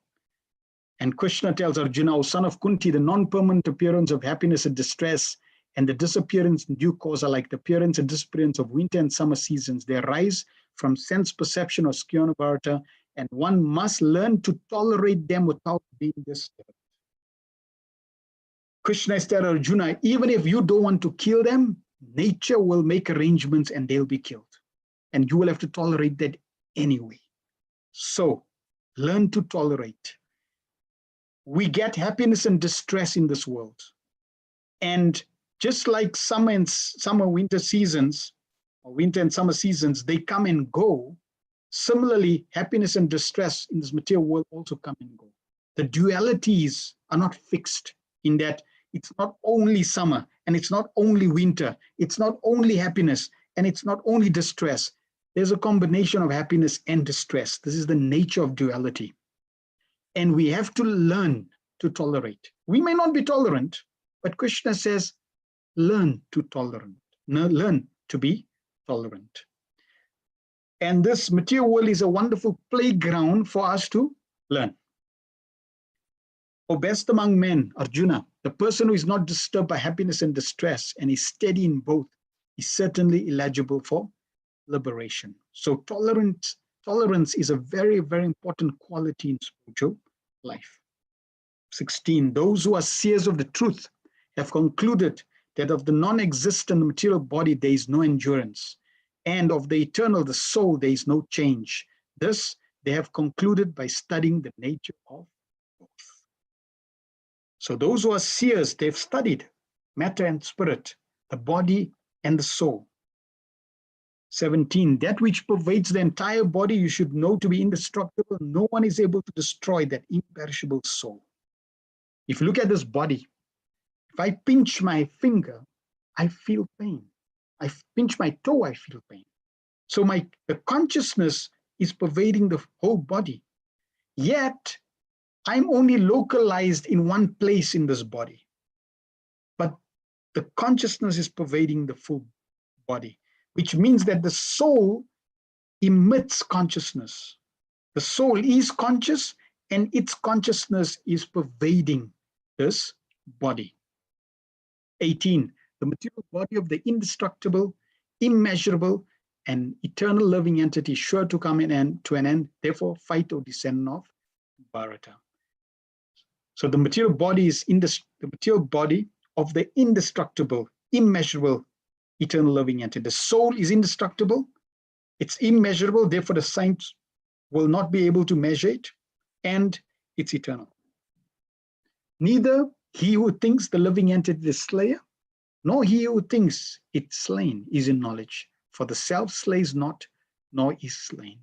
And Krishna tells Arjuna, O son of Kunti, the non-permanent appearance of happiness and distress and the disappearance in due course are like the appearance and disappearance of winter and summer seasons. They arise from sense perception or skyona bharata, and one must learn to tolerate them without being disturbed. Krishna is telling Arjuna, even if you don't want to kill them, nature will make arrangements and they'll be killed. And you will have to tolerate that anyway. So learn to tolerate. We get happiness and distress in this world. And just like summer and winter seasons, or winter and summer seasons, they come and go. Similarly, happiness and distress in this material world also come and go. The dualities are not fixed in that it's not only summer and it's not only winter, it's not only happiness and it's not only distress. There's a combination of happiness and distress. This is the nature of duality. And we have to learn to tolerate. We may not be tolerant, but Krishna says, learn to be tolerant. And this material world is a wonderful playground for us to learn. O best among men, Arjuna, the person who is not disturbed by happiness and distress and is steady in both is certainly eligible for liberation. So tolerance is a very, very important quality in spiritual life. 16, those who are seers of the truth have concluded that of the non-existent material body there is no endurance, and of the eternal, the soul, there is no change. This they have concluded by studying the nature of both. So those who are seers, they've studied matter and spirit, the body and the soul. 17, that which pervades the entire body you should know to be indestructible. No one is able to destroy that imperishable soul. If you look at this body, if I pinch my finger, I feel pain. I pinch my toe, I feel pain. So the consciousness is pervading the whole body. Yet, I'm only localized in one place in this body. But the consciousness is pervading the full body, which means that the soul emits consciousness. The soul is conscious, and its consciousness is pervading this body. 18, the material body of the indestructible, immeasurable, and eternal living entity sure to come to an end. Therefore, fight, O descendant of Bharata. So the material body is the material body of the indestructible, immeasurable, eternal living entity. The soul is indestructible, it's immeasurable, therefore the science will not be able to measure it, and it's eternal. Neither he who thinks the living entity is slayer, nor he who thinks it slain is in knowledge, for the self slays not, nor is slain.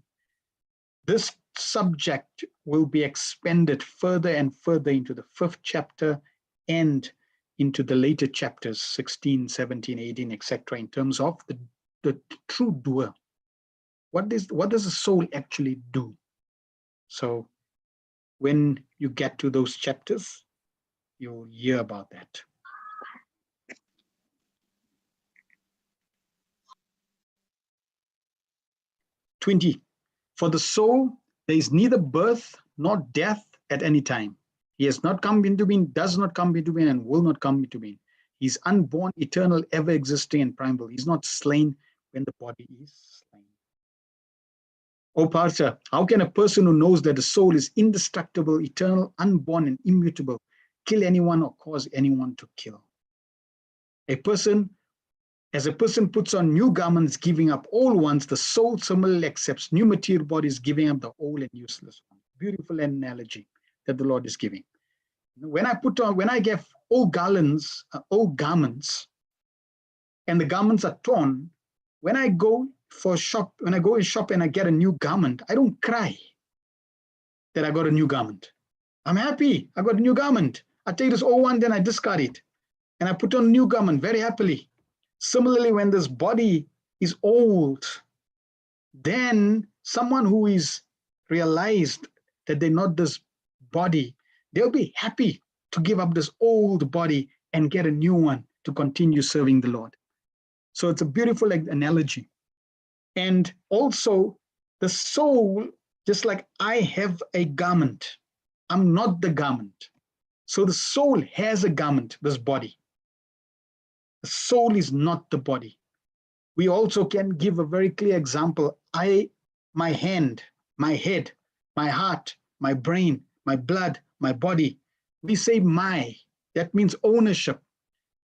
This subject will be expanded further and further into the 5th chapter and into the later chapters, 16, 17, 18, etc., in terms of the true doer. What does the soul actually do? So when you get to those chapters, you'll hear about that. "20. For the soul, there is neither birth nor death at any time. He has not come into being, does not come into being, and will not come into being. He is unborn, eternal, ever existing, and primal. He is not slain when the body is slain." O Partha, how can a person who knows that the soul is indestructible, eternal, unborn, and immutable kill anyone or cause anyone to kill? As a person puts on new garments, giving up old ones, the soul similarly accepts new material bodies, giving up the old and useless ones. Beautiful analogy that the Lord is giving. When I get old garments, and the garments are torn, when I go in shop and I get a new garment, I don't cry that I got a new garment. I'm happy, I got a new garment. I take this old one, then I discard it, and I put on a new garment very happily. Similarly, when this body is old, then someone who is realized that they're not this body, they'll be happy to give up this old body and get a new one to continue serving the Lord. So it's a beautiful analogy. And also the soul, just like I have a garment, I'm not the garment. So the soul has a garment, this body. The soul is not the body. We also can give a very clear example. My hand, my head, my heart, my brain, my blood, my body. We say my, that means ownership.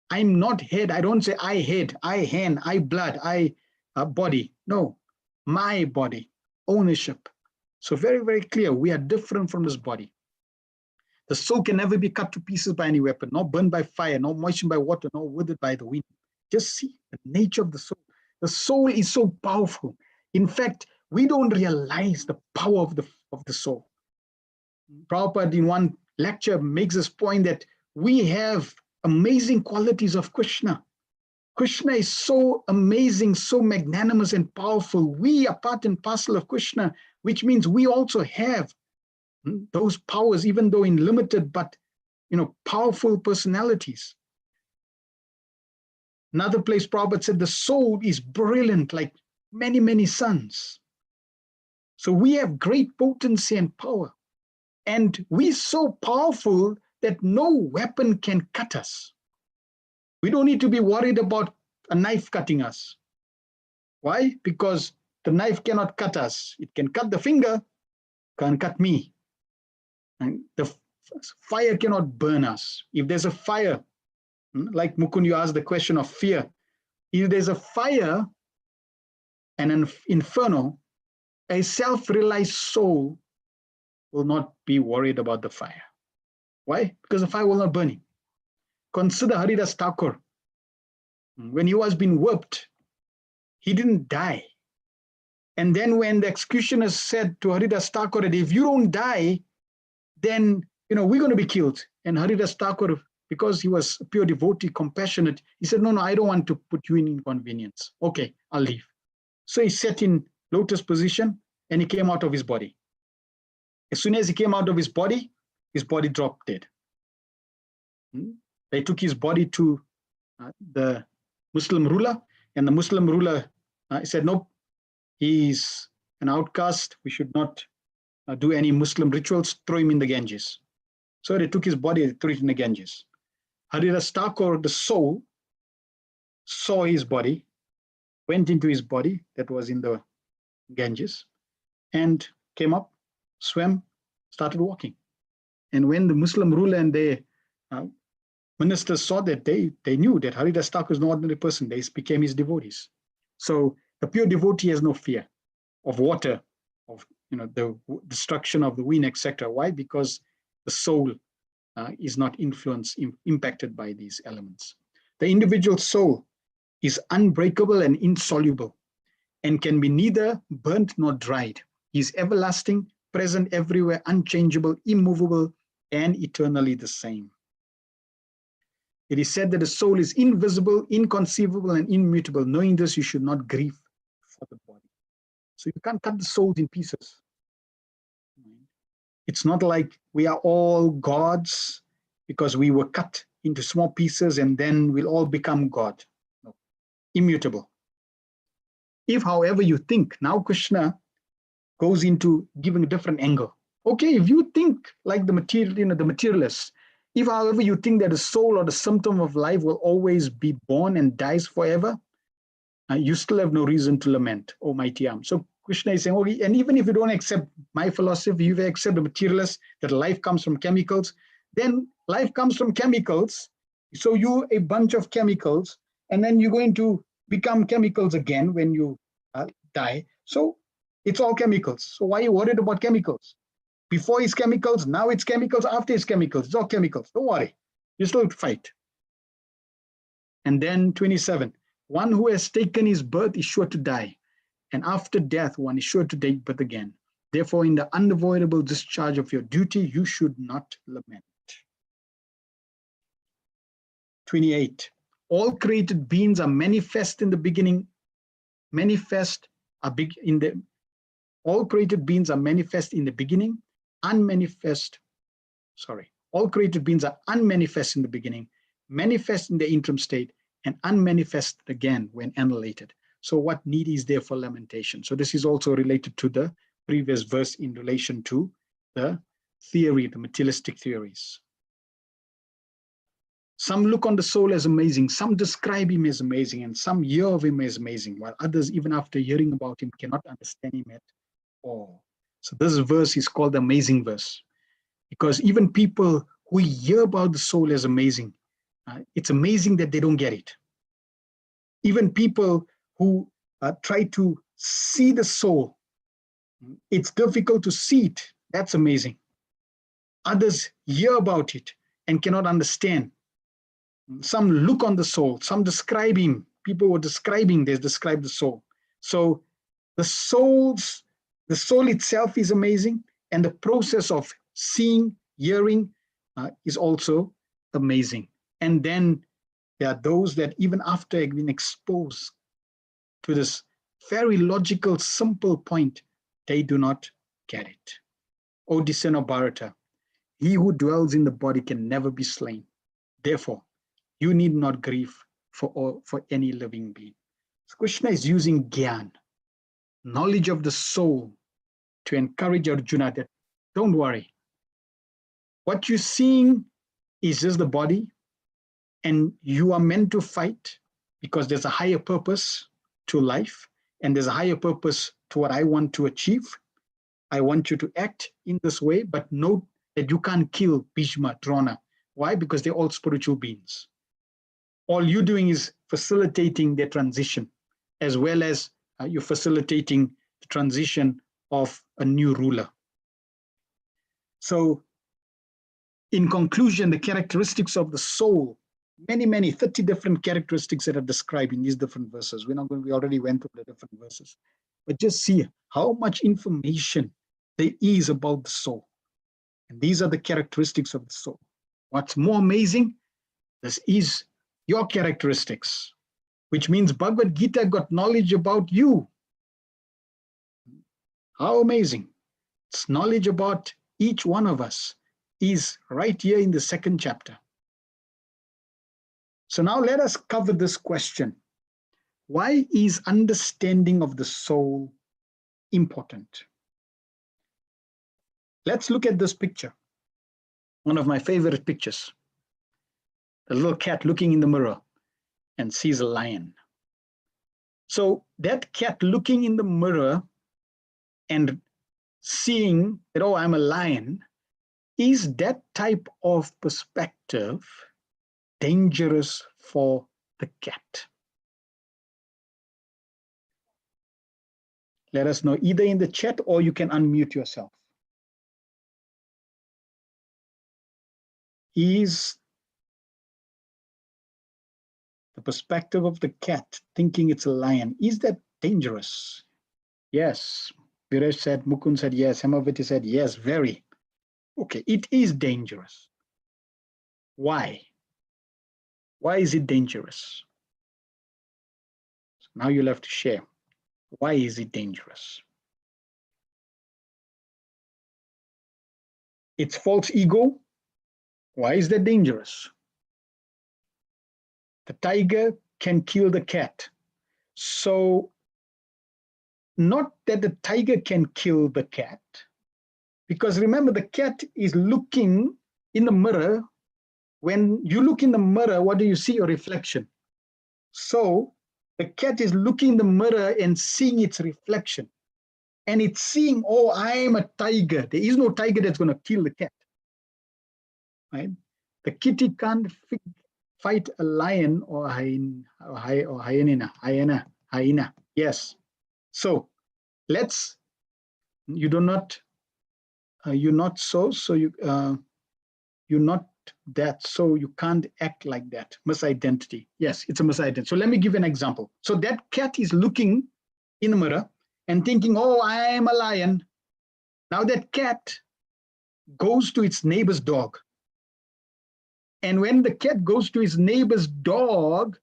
I'm not head. I don't say I head, I hand, I blood, I body. No, my body, ownership. So very, very clear. We are different from this body. The soul can never be cut to pieces by any weapon, nor burned by fire, nor moistened by water, nor withered by the wind. Just see the nature of the soul. The soul is so powerful. In fact, we don't realize the power of the soul. Prabhupada in one lecture makes this point that we have amazing qualities of Krishna. Krishna is so amazing, so magnanimous and powerful. We are part and parcel of Krishna, which means we also have those powers, even though in limited, but powerful personalities. Another place, Prabhupada said, the soul is brilliant like many, many suns. So we have great potency and power. And we're so powerful that no weapon can cut us. We don't need to be worried about a knife cutting us. Why? Because the knife cannot cut us. It can cut the finger, can't cut me. And the fire cannot burn us. If there's a fire, like Mukund, you asked the question of fear. If there's a fire and an inferno, a self-realized soul will not be worried about the fire. Why? Because the fire will not burn him. Consider Haridas Thakur. When he was being whipped, he didn't die. And then when the executioners said to Haridas Thakur that if you don't die, then we're going to be killed. And Haridas Thakur, because he was a pure devotee, compassionate, he said, no, I don't want to put you in inconvenience. Okay, I'll leave. So he sat in lotus position and he came out of his body. As soon as he came out of his body dropped dead. They took his body to the Muslim ruler, and the Muslim ruler said, nope, he's an outcast. We should not do any Muslim rituals, throw him in the Ganges. So they took his body and threw it in the Ganges. Haridas Thakur, the soul, saw his body, went into his body that was in the Ganges, and came up, swam, started walking. And when the Muslim ruler and their ministers saw that, they knew that Haridas Thakur is no ordinary person. They became his devotees. So the pure devotee has no fear of water, of the destruction of the wind, etc. Why? Because the soul is not impacted by these elements. The individual soul is unbreakable and insoluble and can be neither burnt nor dried. He is everlasting, present everywhere, unchangeable, immovable, and eternally the same. It is said that the soul is invisible, inconceivable, and immutable. Knowing this, you should not grieve for the body. So you can't cut the soul in pieces. It's not like we are all gods because we were cut into small pieces and then we'll all become God. No. Immutable. If, however, you think, now Krishna goes into giving a different angle. Okay, if you think like the material, the materialists, if, however, you think that the soul or the symptom of life will always be born and dies forever, you still have no reason to lament, O mighty arm. So Krishna is saying, okay, and even if you don't accept my philosophy, you accept the materialist, that life comes from chemicals, then life comes from chemicals. So you a bunch of chemicals, and then you're going to become chemicals again when you die. So it's all chemicals. So why are you worried about chemicals? Before it's chemicals, now it's chemicals, after it's chemicals, it's all chemicals. Don't worry, you still fight. And then 27, one who has taken his birth is sure to die. And after death, one is sure to take birth again. Therefore, in the unavoidable discharge of your duty, you should not lament. 28. All created beings are manifest in the beginning. All created beings are manifest in the beginning, all created beings are unmanifest in the beginning, manifest in the interim state, and unmanifest again when annihilated. So what need is there for lamentation? So this is also related to the previous verse in relation to the theory, the materialistic theories. Some look on the soul as amazing, some describe him as amazing, and some hear of him as amazing, while others, even after hearing about him, cannot understand him at all. So this verse is called the amazing verse, because even people who hear about the soul as amazing, it's amazing that they don't get it. Even people who try to see the soul, it's difficult to see it. That's amazing. Others hear about it and cannot understand. Some look on the soul, some describe him. People were describing, they describe the soul. So the soul itself is amazing, and the process of seeing, hearing is also amazing. And then there are those that even after having been exposed to this very logical, simple point, they do not get it. O descendant of Bharata, he who dwells in the body can never be slain. Therefore, you need not grieve for any living being. So Krishna is using Gyan, knowledge of the soul, to encourage Arjuna that don't worry. What you're seeing is just the body, and you are meant to fight because there's a higher purpose to life, and there's a higher purpose to what I want to achieve. I want you to act in this way, but note that you can't kill Bhishma, Drona. Why? Because they're all spiritual beings. All you're doing is facilitating their transition, as well as you're facilitating the transition of a new ruler. So in conclusion, the characteristics of the soul, many, 30 different characteristics that are described in these different verses. We already went through the different verses, but just see how much information there is about the soul. And these are the characteristics of the soul. What's more amazing, this is your characteristics, which means Bhagavad-gita got knowledge about you. How amazing. It's knowledge about each one of us is right here in the second chapter. So now let us cover this question. Why is understanding of the soul important? Let's look at this picture. One of my favorite pictures. A little cat looking in the mirror and sees a lion. So that cat looking in the mirror and seeing that, oh, I'm a lion, is that type of perspective dangerous for the cat? Let us know either in the chat or you can unmute yourself. Is the perspective of the cat thinking it's a lion, is that dangerous? Yes. Viresh said, Mukund said yes, Hemavati said yes, very. Okay, it is dangerous. Why? Why is it dangerous? So now you'll have to share. Why is it dangerous? It's false ego. Why is that dangerous? The tiger can kill the cat. So not that the tiger can kill the cat, because remember, the cat is looking in the mirror. When you look in the mirror, what do you see? Your reflection. So the cat is looking in the mirror and seeing its reflection. And it's seeing, oh, I'm a tiger. There is no tiger that's going to kill the cat. Right? The kitty can't fight a lion or hyena. Yes. So you're not so you're not that, so you can't act like that. Misidentity. Yes, it's a misidentity. So let me give you an example. So that cat is looking in the mirror and thinking, oh, I am a lion. Now that cat goes to its neighbor's dog. And when the cat goes to his neighbor's dog,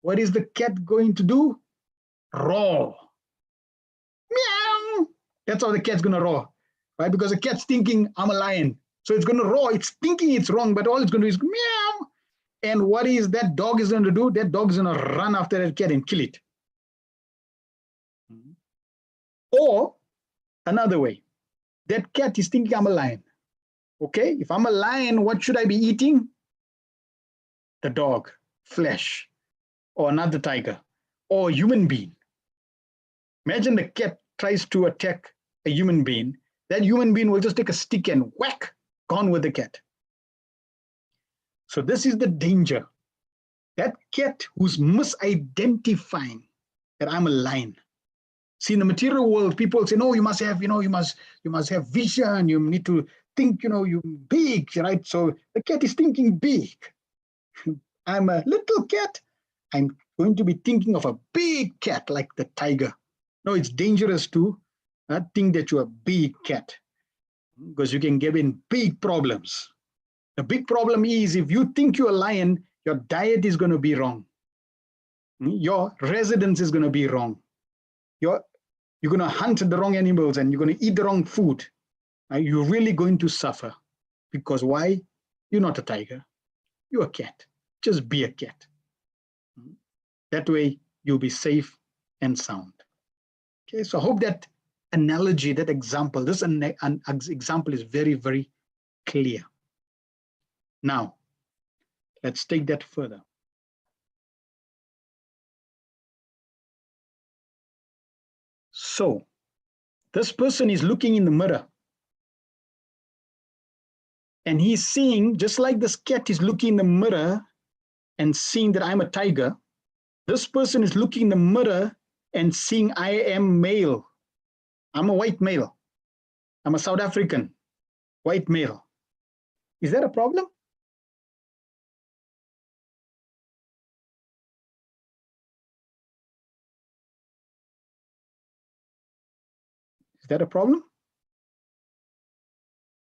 what is the cat going to do? Roar. Meow. That's how the cat's going to roar, right? Because the cat's thinking, I'm a lion. So it's going to roar. It's thinking it's wrong, but all it's going to do is meow. And what is that dog is going to do? That dog is going to run after that cat and kill it. Or another way, that cat is thinking, I'm a lion. Okay, if I'm a lion, what should I be eating? The dog, flesh, or another tiger, or a human being. Imagine the cat tries to attack a human being. That human being will just take a stick and whack, gone with the cat. So this is the danger. That cat who's misidentifying that I'm a lion. See, in the material world, people say, no, you must have, you must have vision. You need to think, you're big, right? So the cat is thinking big. I'm a little cat. I'm going to be thinking of a big cat like the tiger. No, it's dangerous to think that you're a big cat, because you can get in big problems. The big problem is if you think you're a lion, your diet is going to be wrong. Your residence is going to be wrong. You're going to hunt the wrong animals and you're going to eat the wrong food. You're really going to suffer. Because why? You're not a tiger. You're a cat. Just be a cat. That way you'll be safe and sound. Okay, so I hope that analogy, that example, this example is very, very clear. Now, let's take that further. So, this person is looking in the mirror and he's seeing, just like this cat is looking in the mirror and seeing that I'm a tiger, this person is looking in the mirror and seeing I am male. I'm a white male. I'm a South African white male. Is that a problem? Is that a problem?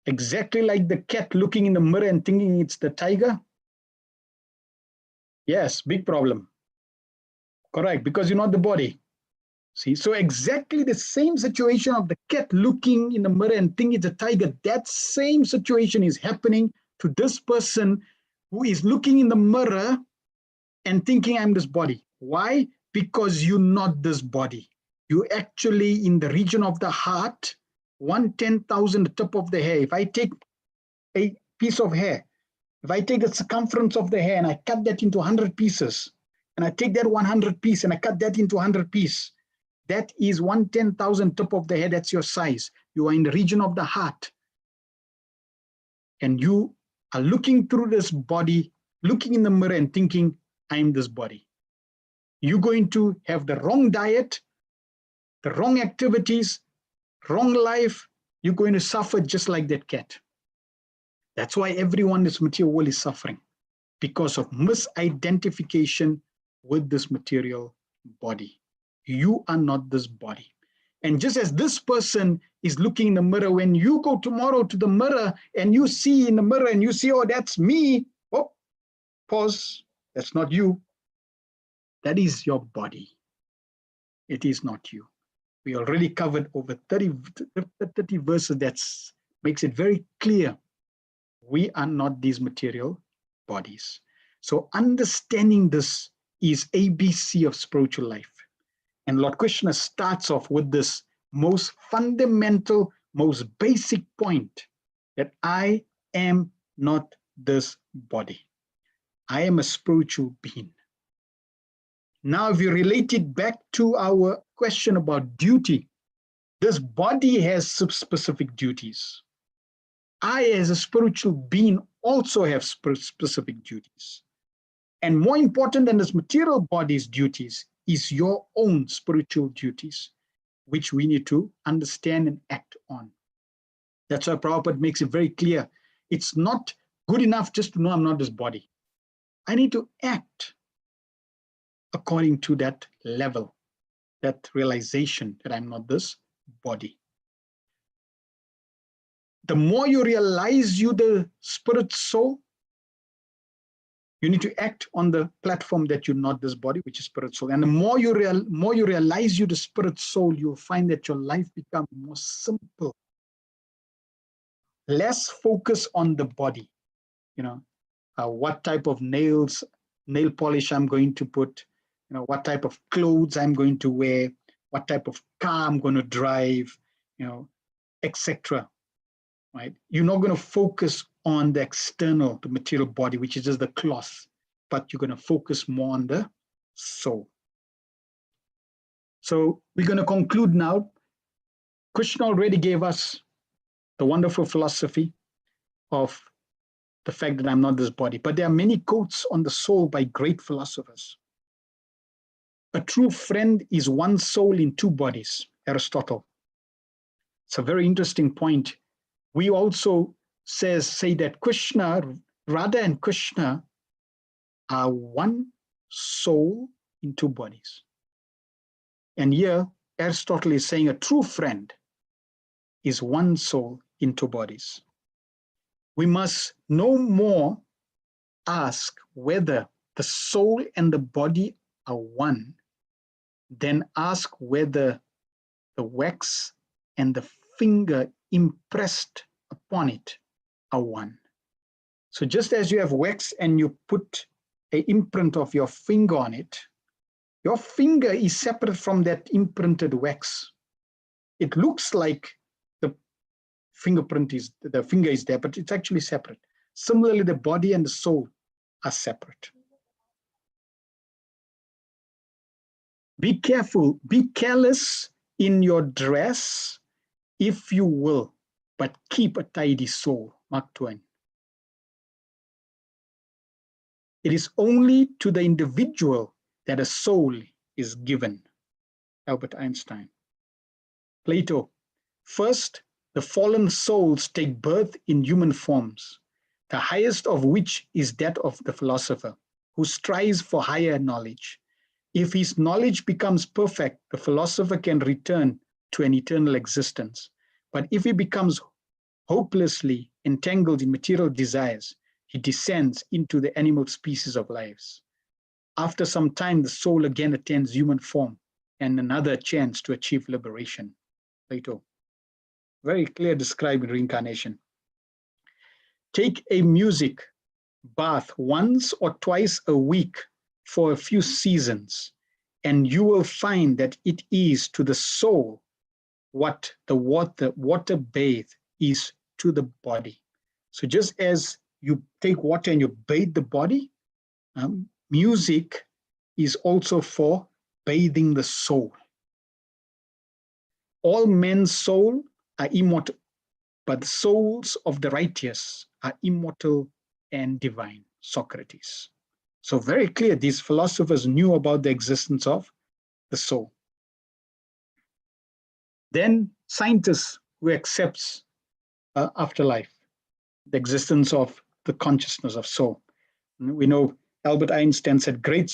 Exactly like the cat looking in the mirror and thinking it's the tiger? Yes, big problem. Correct, because you're not the body. See, so exactly the same situation of the cat looking in the mirror and thinking it's a tiger, that same situation is happening to this person who is looking in the mirror and thinking I'm this body. Why? Because you're not this body. You're actually in the region of the heart, 1/10,000 the top of the hair. If I take a piece of hair, if I take the circumference of the hair and I cut that into 100 pieces, and I take that 100 piece and I cut that into 100 pieces, that is 1/10,000 top of the hair. That's your size. You are in the region of the heart. And you are looking through this body, looking in the mirror and thinking, I'm this body. You're going to have the wrong diet, the wrong activities, wrong life. You're going to suffer just like that cat. That's why everyone in this material world is suffering, because of misidentification with this material body. You are not this body. And just as this person is looking in the mirror, when you go tomorrow to the mirror and you see in the mirror and you see, oh, that's me. Oh, pause. That's not you. That is your body. It is not you. We already covered over 30 verses that makes it very clear. We are not these material bodies. So understanding this is ABC of spiritual life. And Lord Krishna starts off with this most fundamental, most basic point, that I am not this body. I am a spiritual being. Now, if you relate it back to our question about duty, this body has specific duties. I, as a spiritual being, also have specific duties. And more important than this material body's duties is your own spiritual duties, which we need to understand and act on. That's why Prabhupada makes it very clear. It's not good enough just to know I'm not this body. I need to act according to that level, that realization that I'm not this body. The more you realize you the spirit soul, you need to act on the platform that you're not this body, which is spirit soul. And the more you realize you the spirit soul, you'll find that your life becomes more simple. Less focus on the body. What type of nail polish I'm going to put, what type of clothes I'm going to wear, what type of car I'm going to drive, etc. Right? You're not going to focus on the external, the material body, which is just the cloth, but you're going to focus more on the soul. So we're going to conclude now. Krishna already gave us the wonderful philosophy of the fact that I'm not this body, but there are many quotes on the soul by great philosophers. A true friend is one soul in two bodies, Aristotle. It's a very interesting point. We also say that Krishna, Radha and Krishna are one soul in two bodies. And here Aristotle is saying a true friend is one soul in two bodies. We must no more ask whether the soul and the body are one, then ask whether the wax and the finger impressed upon it are one. So just as you have wax and you put an imprint of your finger on it, Your finger is separate from that imprinted wax. It looks like the finger is there, but it's actually separate. Similarly, the body and the soul are separate. Be careful, be careless in your dress, if you will, but keep a tidy soul. Mark Twain. It is only to the individual that a soul is given. Albert Einstein. Plato. First, the fallen souls take birth in human forms, the highest of which is that of the philosopher, who strives for higher knowledge. If his knowledge becomes perfect, the philosopher can return to an eternal existence. But if he becomes hopelessly entangled in material desires, he descends into the animal species of lives. After some time, the soul again attains human form and another chance to achieve liberation. Plato. Very clear describing reincarnation. Take a music bath once or twice a week for a few seasons, and you will find that it is to the soul what the water bath is to the body. So just as you take water and you bathe the body, music is also for bathing the soul. All men's souls are immortal, but the souls of the righteous are immortal and divine. Socrates. So very clear, these philosophers knew about the existence of the soul. Then scientists who accepts afterlife, the existence of the consciousness of soul. We know Albert Einstein said, great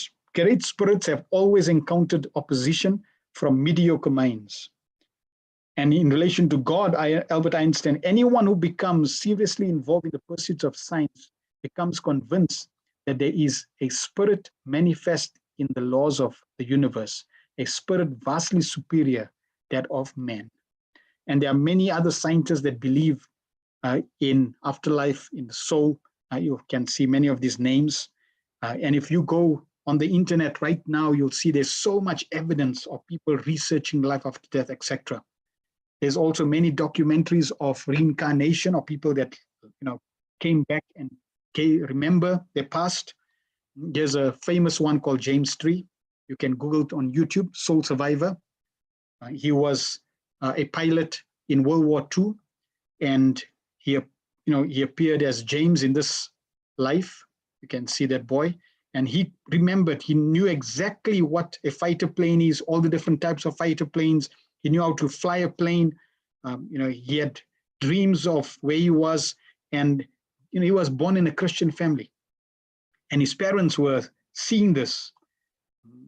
spirits have always encountered opposition from mediocre minds. And in relation to God, Albert Einstein, anyone who becomes seriously involved in the pursuits of science becomes convinced that there is a spirit manifest in the laws of the universe, a spirit vastly superior that of man. And there are many other scientists that believe in afterlife, in the soul. You can see many of these names. And if you go on the internet right now, you'll see there's so much evidence of people researching life after death, etc. There's also many documentaries of reincarnation, of people that came back and remember their past. There's a famous one called James Tree. You can Google it on YouTube, Soul Survivor. He was a pilot in World War II, and he appeared as James in this life. You can see that boy. And he remembered, he knew exactly what a fighter plane is, all the different types of fighter planes. He knew how to fly a plane. He had dreams of where he was, and he was born in a Christian family. And his parents were seeing this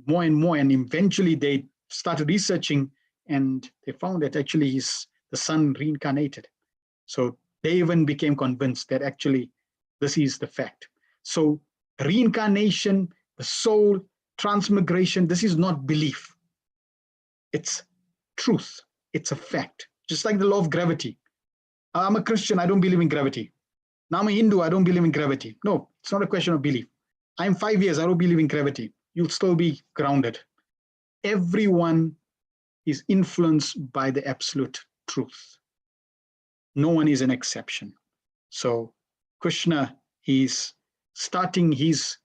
more and more, and eventually they started researching, and they found that actually the son reincarnated. So they even became convinced that actually this is the fact. So reincarnation, the soul, transmigration, this is not belief. It's truth. It's a fact. Just like the law of gravity. I'm a Christian, I don't believe in gravity. Now I'm a Hindu, I don't believe in gravity. No, it's not a question of belief. I'm 5 years, I don't believe in gravity. You'll still be grounded. Everyone is influenced by the absolute truth. No one is an exception. So Krishna, he's starting his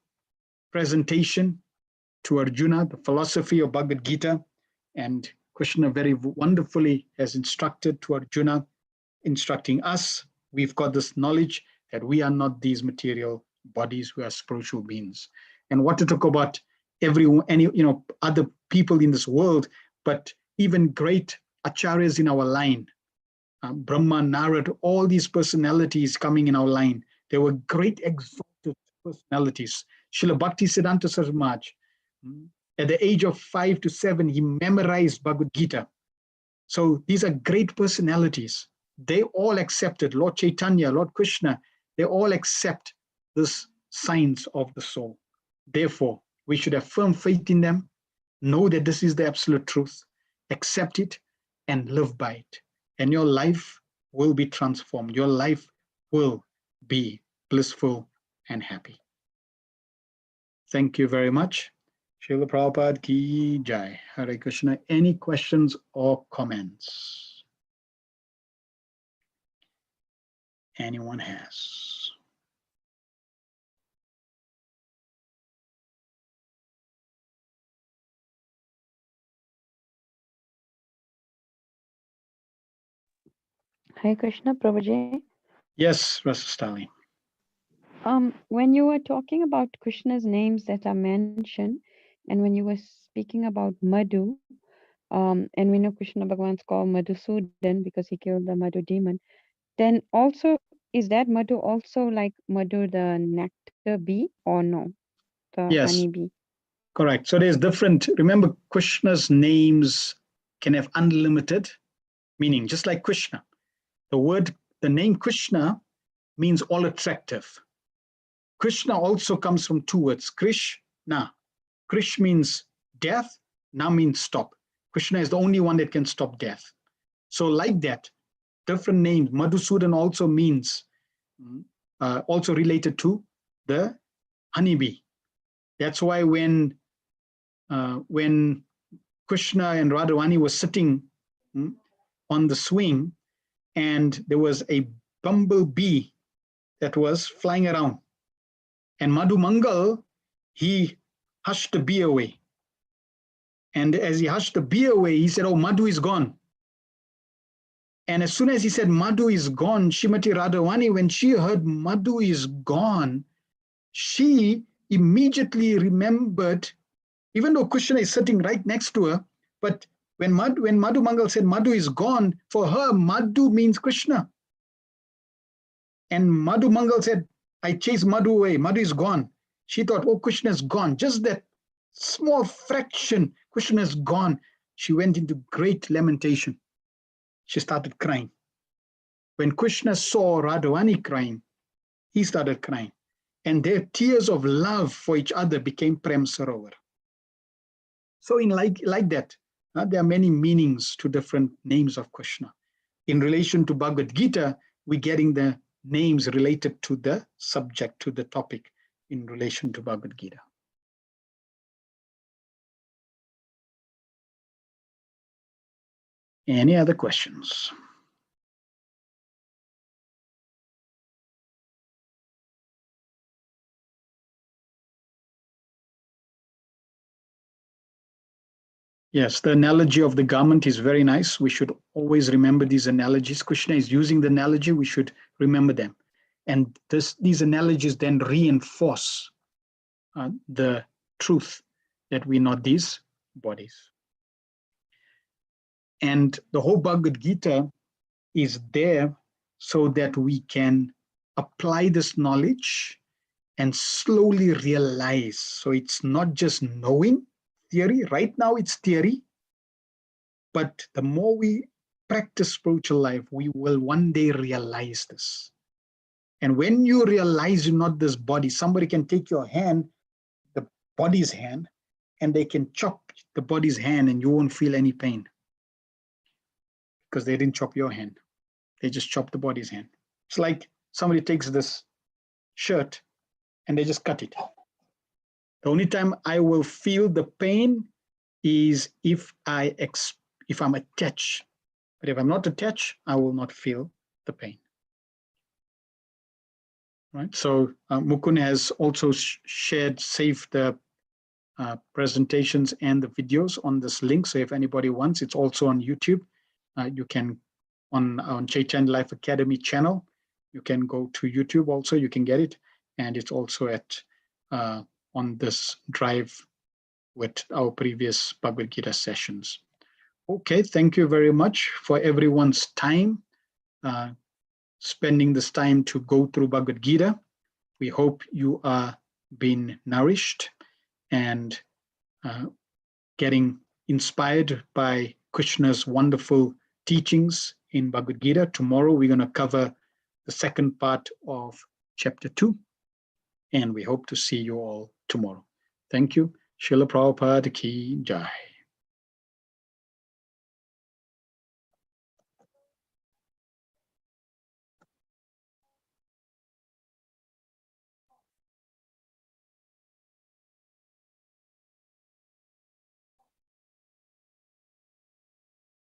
presentation to Arjuna, the philosophy of Bhagavad-gita, and Krishna very wonderfully has instructed to Arjuna, instructing us. We've got this knowledge that we are not these material bodies, we are spiritual beings. And what to talk about other people in this world, but even great acharyas in our line, Brahma, Narad, all these personalities coming in our line, they were great exalted personalities. Srila Bhaktisiddhanta Saraswati Maharaj, at the age of 5 to 7, he memorized Bhagavad-gita. So these are great personalities. They all accepted, Lord Chaitanya, Lord Krishna, they all accept this science of the soul. Therefore, we should have firm faith in them, know that this is the absolute truth, accept it, and live by it. And your life will be transformed. Your life will be blissful and happy. Thank you very much. Srila Prabhupada ki jai. Hare Krishna. Any questions or comments? Anyone has? Hare Krishna, Prabhuji. Yes, Rasastali. When you were talking about Krishna's names that are mentioned, and when you were speaking about Madhu, and we know Krishna Bhagavan's called Madhusudan because he killed the Madhu demon, then also, is that Madhu also like Madhu the nectar bee or no? The Yes, honey bee? correct. So there's different, remember Krishna's names can have unlimited meaning, just like Krishna. The name Krishna means all attractive. Krishna also comes from two words, Krishna. Krish means death, na means stop. Krishna is the only one that can stop death. So like that, different names. Madhusudan also means, also related to the honeybee. That's why when Krishna and Radharani were sitting on the swing, and there was a bumblebee that was flying around, and Madhu Mangal, he hushed the bee away. And as he hushed the bee away, he said, "Oh, Madhu is gone." And as soon as he said Madhu is gone, Shrimati Radharani, when she heard Madhu is gone, she immediately remembered, even though Krishna is sitting right next to her, but when Madhu Mangal said Madhu is gone, for her, Madhu means Krishna. And Madhu Mangal said, "I chased Madhu away, Madhu is gone." She thought, "Oh, Krishna is gone." Just that small fraction, Krishna is gone. She went into great lamentation. She started crying. When Krishna saw Radharani crying, he started crying. And their tears of love for each other became Prem Sarovar. So in like that, there are many meanings to different names of Krishna. In relation to Bhagavad-gita, we're getting the names related to the subject, to the topic in relation to Bhagavad-gita. Any other questions? Yes, the analogy of the garment is very nice. We should always remember these analogies. Krishna is using the analogy, we should remember them. And these analogies then reinforce the truth that we're not these bodies. And the whole Bhagavad-gita is there so that we can apply this knowledge and slowly realize. So it's not just knowing theory. Right now it's theory, but the more we practice spiritual life, we will one day realize this. And when you realize you're not this body, somebody can take your hand, the body's hand, and they can chop the body's hand and you won't feel any pain because they didn't chop your hand. They just chop the body's hand. It's like somebody takes this shirt and they just cut it. The only time I will feel the pain is if I'm attached. But if I'm not attached, I will not feel the pain. Right. So Mukund has also saved the presentations and the videos on this link. So if anybody wants, it's also on YouTube. You can on Chaitanya Life Academy channel. You can go to YouTube also. You can get it, and it's also at on this drive with our previous Bhagavad-gita sessions. Okay, thank you very much for everyone's time, spending this time to go through Bhagavad-gita. We hope you are being nourished and getting inspired by Krishna's wonderful teachings in Bhagavad-gita. Tomorrow we're going to cover the second part of chapter 2, and we hope to see you all tomorrow. Thank you. Srila Prabhupada ki jai.